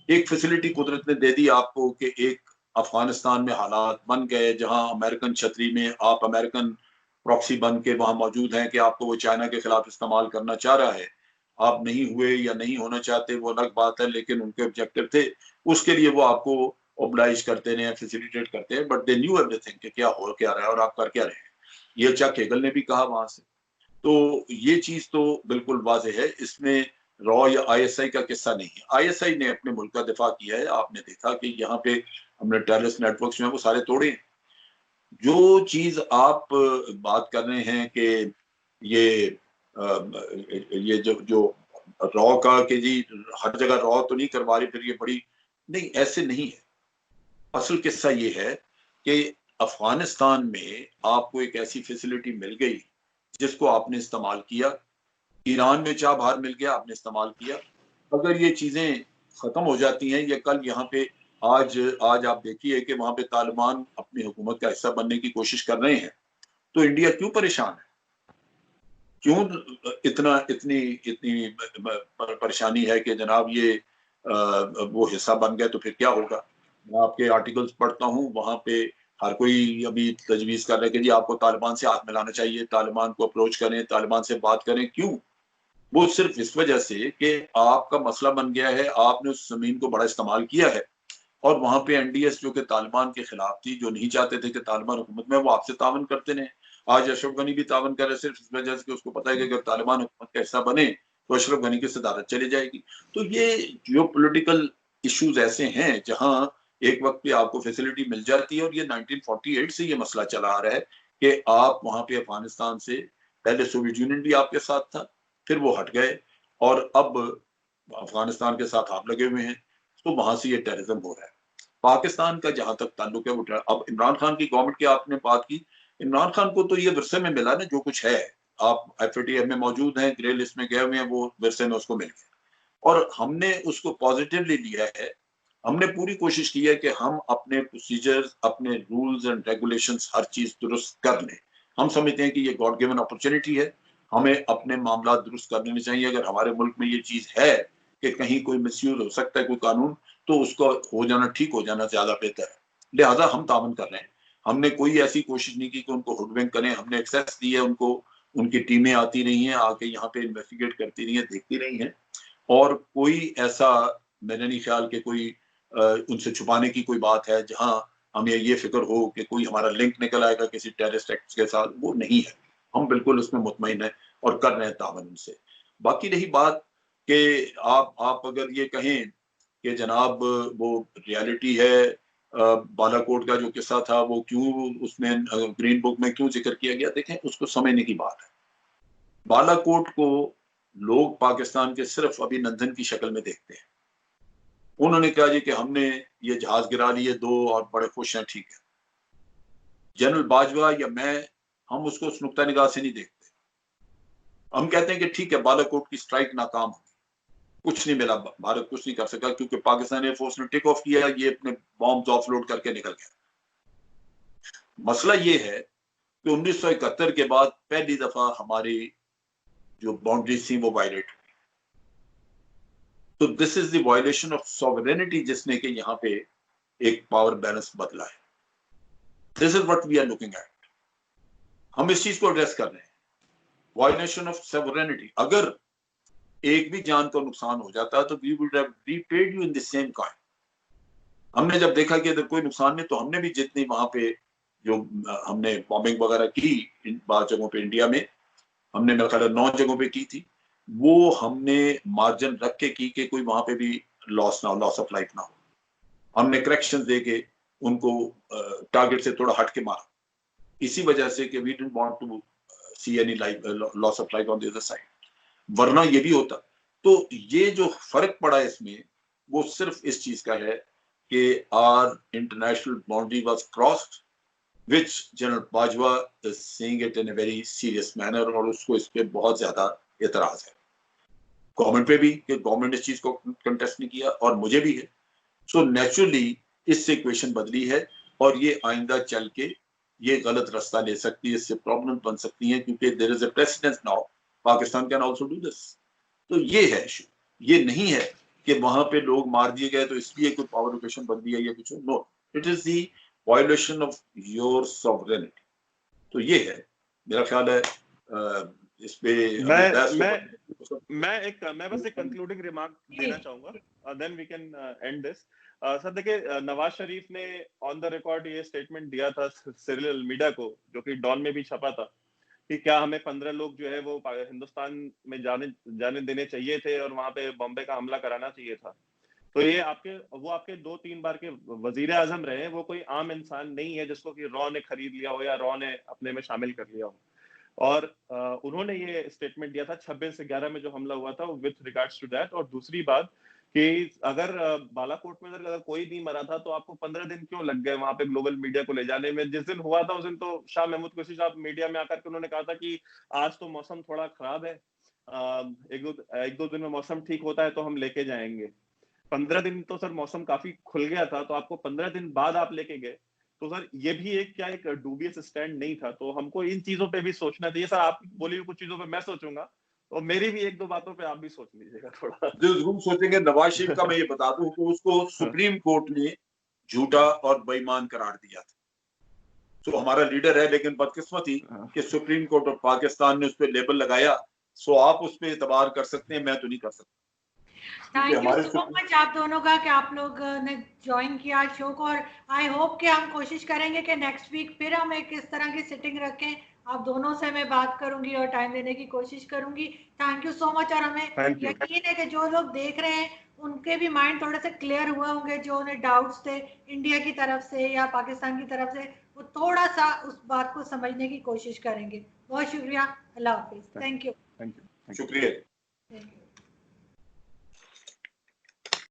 एक फैसिलिटी कुदरत ने दे दी आपको कि एक अफगानिस्तान में हालात बन गए जहां अमेरिकन छतरी में आप अमेरिकन प्रॉक्सी बन के वहां मौजूद हैं कि आपको वो चाइना के खिलाफ इस्तेमाल करना चाह रहा है। आप नहीं हुए या नहीं होना चाहते वो अलग बात है, लेकिन उनके ऑब्जेक्टिव थे, उसके लिए वो आपको ओब्लाइज करते हैं, फैसिलिटेट करते हैं। बट दे न्यू एवरीथिंग कि क्या हो क्या रहा है और आप कर क्या रहे हैं। ये चक हेगल ने भी कहा वहां से। तो ये चीज तो बिल्कुल वाजे है, इसमें रॉ या आईएसआई का किस्सा नहीं है। आईएसआई ने अपने मुल्क का दिफा किया है। आपने देखा कि यहाँ पे हमने टेररिस्ट नेटवर्क जो है वो सारे तोड़े। जो चीज आप बात कर रहे हैं कि ये जो रॉ का कि जी हर जगह रॉ तो नहीं करवा रही, फिर ये बड़ी नहीं, ऐसे नहीं है। असल किस्सा ये है कि अफगानिस्तान में आपको एक ऐसी फैसिलिटी मिल गई जिसको आपने इस्तेमाल किया। ईरान में चाह बाहर मिल गया, आपने इस्तेमाल किया। अगर ये चीजें खत्म हो जाती हैं, या कल यहाँ पे आज आज आप देखिए कि वहां पे तालिबान अपनी हुकूमत का हिस्सा बनने की कोशिश कर रहे हैं, तो इंडिया क्यों परेशान है? क्यों इतनी इतनी परेशानी है कि जनाब ये वो हिस्सा बन गए तो फिर क्या होगा? मैं आपके आर्टिकल्स पढ़ता हूँ, वहां पे हर कोई अभी तजवीज कर रहा है कि जी आपको तालिबान से हाथ मिलाना चाहिए, तालिबान को अप्रोच करें, तालिबान से बात करें। क्यों? वो सिर्फ इस वजह से कि आपका मसला बन गया है, आपने उस जमीन को बड़ा इस्तेमाल किया है, और वहां पे एनडीएस जो कि तालिबान के खिलाफ थी, जो नहीं चाहते थे कि तालिबान हुकूमत में, वो आपसे तावन करते रहे। आज अशरफ गनी भी तावन कर रहे सिर्फ इस वजह से कि उसको पता है कि अगर तालिबान हुकूमत का हिस्सा बने तो अशरफ गनी की सदारत चली जाएगी। तो ये जो पोलिटिकल इश्यूज ऐसे हैं जहां एक वक्त पे आपको फैसिलिटी मिल जाती है, और ये 1948 से ये मसला चला आ रहा है कि आप वहां पे अफगानिस्तान से, पहले सोवियत यूनियन भी आपके साथ था, फिर वो हट गए, और अब अफगानिस्तान के साथ आप लगे हुए हैं, तो वहां से ये टेररिज्म हो रहा है। पाकिस्तान का जहां तक ताल्लुक है वो, अब इमरान खान की गवर्नमेंट की आपने बात की, इमरान खान को तो ये विरसे में मिला ना जो कुछ है, आप एफएटीएफ में मौजूद हैं, ग्रे लिस्ट में गए हुए हैं, वो विरसे में उसको मिल गया, और हमने उसको पॉजिटिवली लिया है। हमने पूरी कोशिश की है कि हम अपने प्रोसीजर्स, अपने रूल्स एंड रेगुलेशंस, हर चीज दुरुस्त कर लें। हम समझते हैं कि ये गॉड गिवन अपॉर्चुनिटी है, हमें अपने मामला दुरुस्त कर लेने चाहिए। अगर हमारे मुल्क में ये चीज है कि कहीं कोई मिसयूज हो सकता है कोई कानून, तो उसको हो जाना, ठीक हो जाना ज्यादा बेहतर है। लिहाजा हम तावन कर रहे हैं। हमने कोई ऐसी कोशिश नहीं की कि उनको हुडबैंक करें। हमने एक्सेस दी है उनको, उनकी टीमें आती रही हैं, आके यहाँ पे इन्वेस्टिगेट करती रही हैं, देखती रही हैं, और कोई ऐसा मैंने नहीं ख्याल कि कोई उनसे छुपाने की कोई बात है जहां हमें ये फिक्र हो कि कोई हमारा लिंक निकल आएगा किसी टेररिस्ट एक्ट के साथ, वो नहीं है। हम बिल्कुल उसमें मुतमईन है और कर रहे हैं तावन उनसे। बाकी रही बात कि आप अगर ये कहें कि जनाब वो रियलिटी है, बालाकोट का जो किस्सा था वो क्यों उसमें ग्रीन बुक में क्यों जिक्र किया गया, देखें उसको समझने की बात है। बालाकोट को लोग पाकिस्तान के सिर्फ अभिनंदन की शक्ल में देखते हैं। उन्होंने कहा जी कि हमने ये जहाज गिरा लिए दो और बड़े खुश हैं, ठीक है। जनरल बाजवा या मैं, हम उसको उस नुक्ता निगाह से नहीं देखते। हम कहते हैं कि ठीक है, बालाकोट की स्ट्राइक नाकाम हो, कुछ नहीं मिला, भारत कुछ नहीं कर सका, क्योंकि पाकिस्तान एयरफोर्स ने टेक ऑफ किया, ये अपने बॉम्ब ऑफलोड करके निकल गया। मसला ये है कि 1971 के बाद पहली दफा हमारी जो बाउंड्रीज थी वो वायलेट हुई। तो this is the violation of sovereignty, जिसने कि यहाँ पे एक पावर बैलेंस बदला है। This is what we are looking at. हम इस चीज को एड्रेस कर रहे हैं, वायलेशन ऑफ सॉवरेनिटी। अगर एक भी जान को नुकसान हो जाता तो we would have repaid you in the same kind. हमने जब देखा कि अगर कोई नुकसान नहीं, तो हमने भी जितनी वहां पे जो हमने बॉम्बिंग वगैरह की इन 12 जगहों पे इंडिया में, हमने मेरा ख्याल 9 जगहों पे की थी, वो हमने मार्जिन रख के की कि कोई वहां पे भी लॉस ना हो, लॉस ऑफ लाइफ ना हो। हमने करेक्शन दे के उनको टारगेट से थोड़ा हट के मारा, इसी वजह से कि we didn't want to see any life loss of life on the other side, वरना ये भी होता। तो ये जो फर्क पड़ा इसमें, वो सिर्फ इस चीज का है कि our international boundary was crossed, which General Bajwa is seeing it in a very serious manner, और उसको इस पे बहुत ज्यादा एतराज है गवर्नमेंट पे भी कि गवर्नमेंट इस चीज को कंटेस्ट नहीं किया, और मुझे भी है। सो नेचुरली इससे इक्वेशन बदली है, और ये आइंदा चल के ये गलत रास्ता ले सकती है, इससे प्रॉब्लम बन सकती है, क्योंकि there is a precedence now, Pakistan can also do this. तो ये है इशू, ये नहीं है कि वहां पे लोग मार दिए गए तो इसलिए कोई पावर इक्वेशन बन गई है या कुछ। No, it is the violation of your sovereignty. तो ये है, मेरा ख्याल है इस पे मैं बस एक कंक्लूडिंग रिमार्क देना चाहूंगा, then we can end this. Sir देखिए, नवाज शरीफ ने ऑन द रिकॉर्ड ये स्टेटमेंट दिया था सिरिल अलमीडा को, जो कि डॉन में भी छपा था, कि क्या हमें 15 लोग जो है वो हिंदुस्तान में जाने देने चाहिए थे और वहां पे बॉम्बे का हमला कराना चाहिए था। तो ये आपके 2-3 बार के वजीर आजम रहे, वो कोई आम इंसान नहीं है जिसको कि रॉ ने खरीद लिया हो या रॉ ने अपने में शामिल कर लिया हो। और उन्होंने ये स्टेटमेंट दिया था 26/11 में जो हमला हुआ था, विथ रिगार्ड्स टू दैट। और दूसरी बात कि अगर बालाकोट में अगर कोई नहीं मरा था तो आपको 15 दिन क्यों लग गए वहां पे ग्लोबल मीडिया को ले जाने में? जिस दिन हुआ था उस दिन तो शाह महमूद कुरैशी साहब मीडिया में आकर के उन्होंने कहा था कि आज तो मौसम थोड़ा खराब है, एक दो दिन में मौसम ठीक होता है तो हम लेके जाएंगे। 15 दिन तो सर मौसम काफी खुल गया था, तो आपको 15 दिन बाद आप लेके गए, तो सर ये भी एक डूबियस स्टैंड नहीं था? तो हमको इन चीजों पे भी सोचना चाहिए। सर आप बोली हुई कुछ चीजों पे मैं सोचूंगा, तो मेरी भी 1-2 बातों पे आप भी सोच लीजिएगा थोड़ा। जरूर सोचेंगे। नवाज शरीफ का मैं ये बता दूं कि उसको सुप्रीम कोर्ट ने झूठा और बेईमान करार दिया था। तो हमारा लीडर है, लेकिन बदकिस्मती कि सुप्रीम कोर्ट ऑफ पाकिस्तान ने उस पर लेबल लगाया। सो आप उस पर एतबार कर सकते हैं, मैं तो नहीं कर सकता। थैंक यू सो मच आप दोनों का कि आप लोग ने ज्वाइन किया शो को, और आई होप कि हम कोशिश करेंगे कि नेक्स्ट वीक फिर हम एक इस तरह की सिटिंग रखें। आप दोनों से मैं बात करूंगी और टाइम देने की कोशिश करूंगी। Thank you so much. और हमें यकीन है कि जो लोग देख रहे हैं उनके भी माइंड थोड़े से क्लियर हुए होंगे, जो उन्हें डाउट्स थे इंडिया की तरफ से या पाकिस्तान की तरफ से, वो थोड़ा सा उस बात को समझने की कोशिश करेंगे। बहुत शुक्रिया। अल्लाह हाफिज। Thank you. शुक्रिया।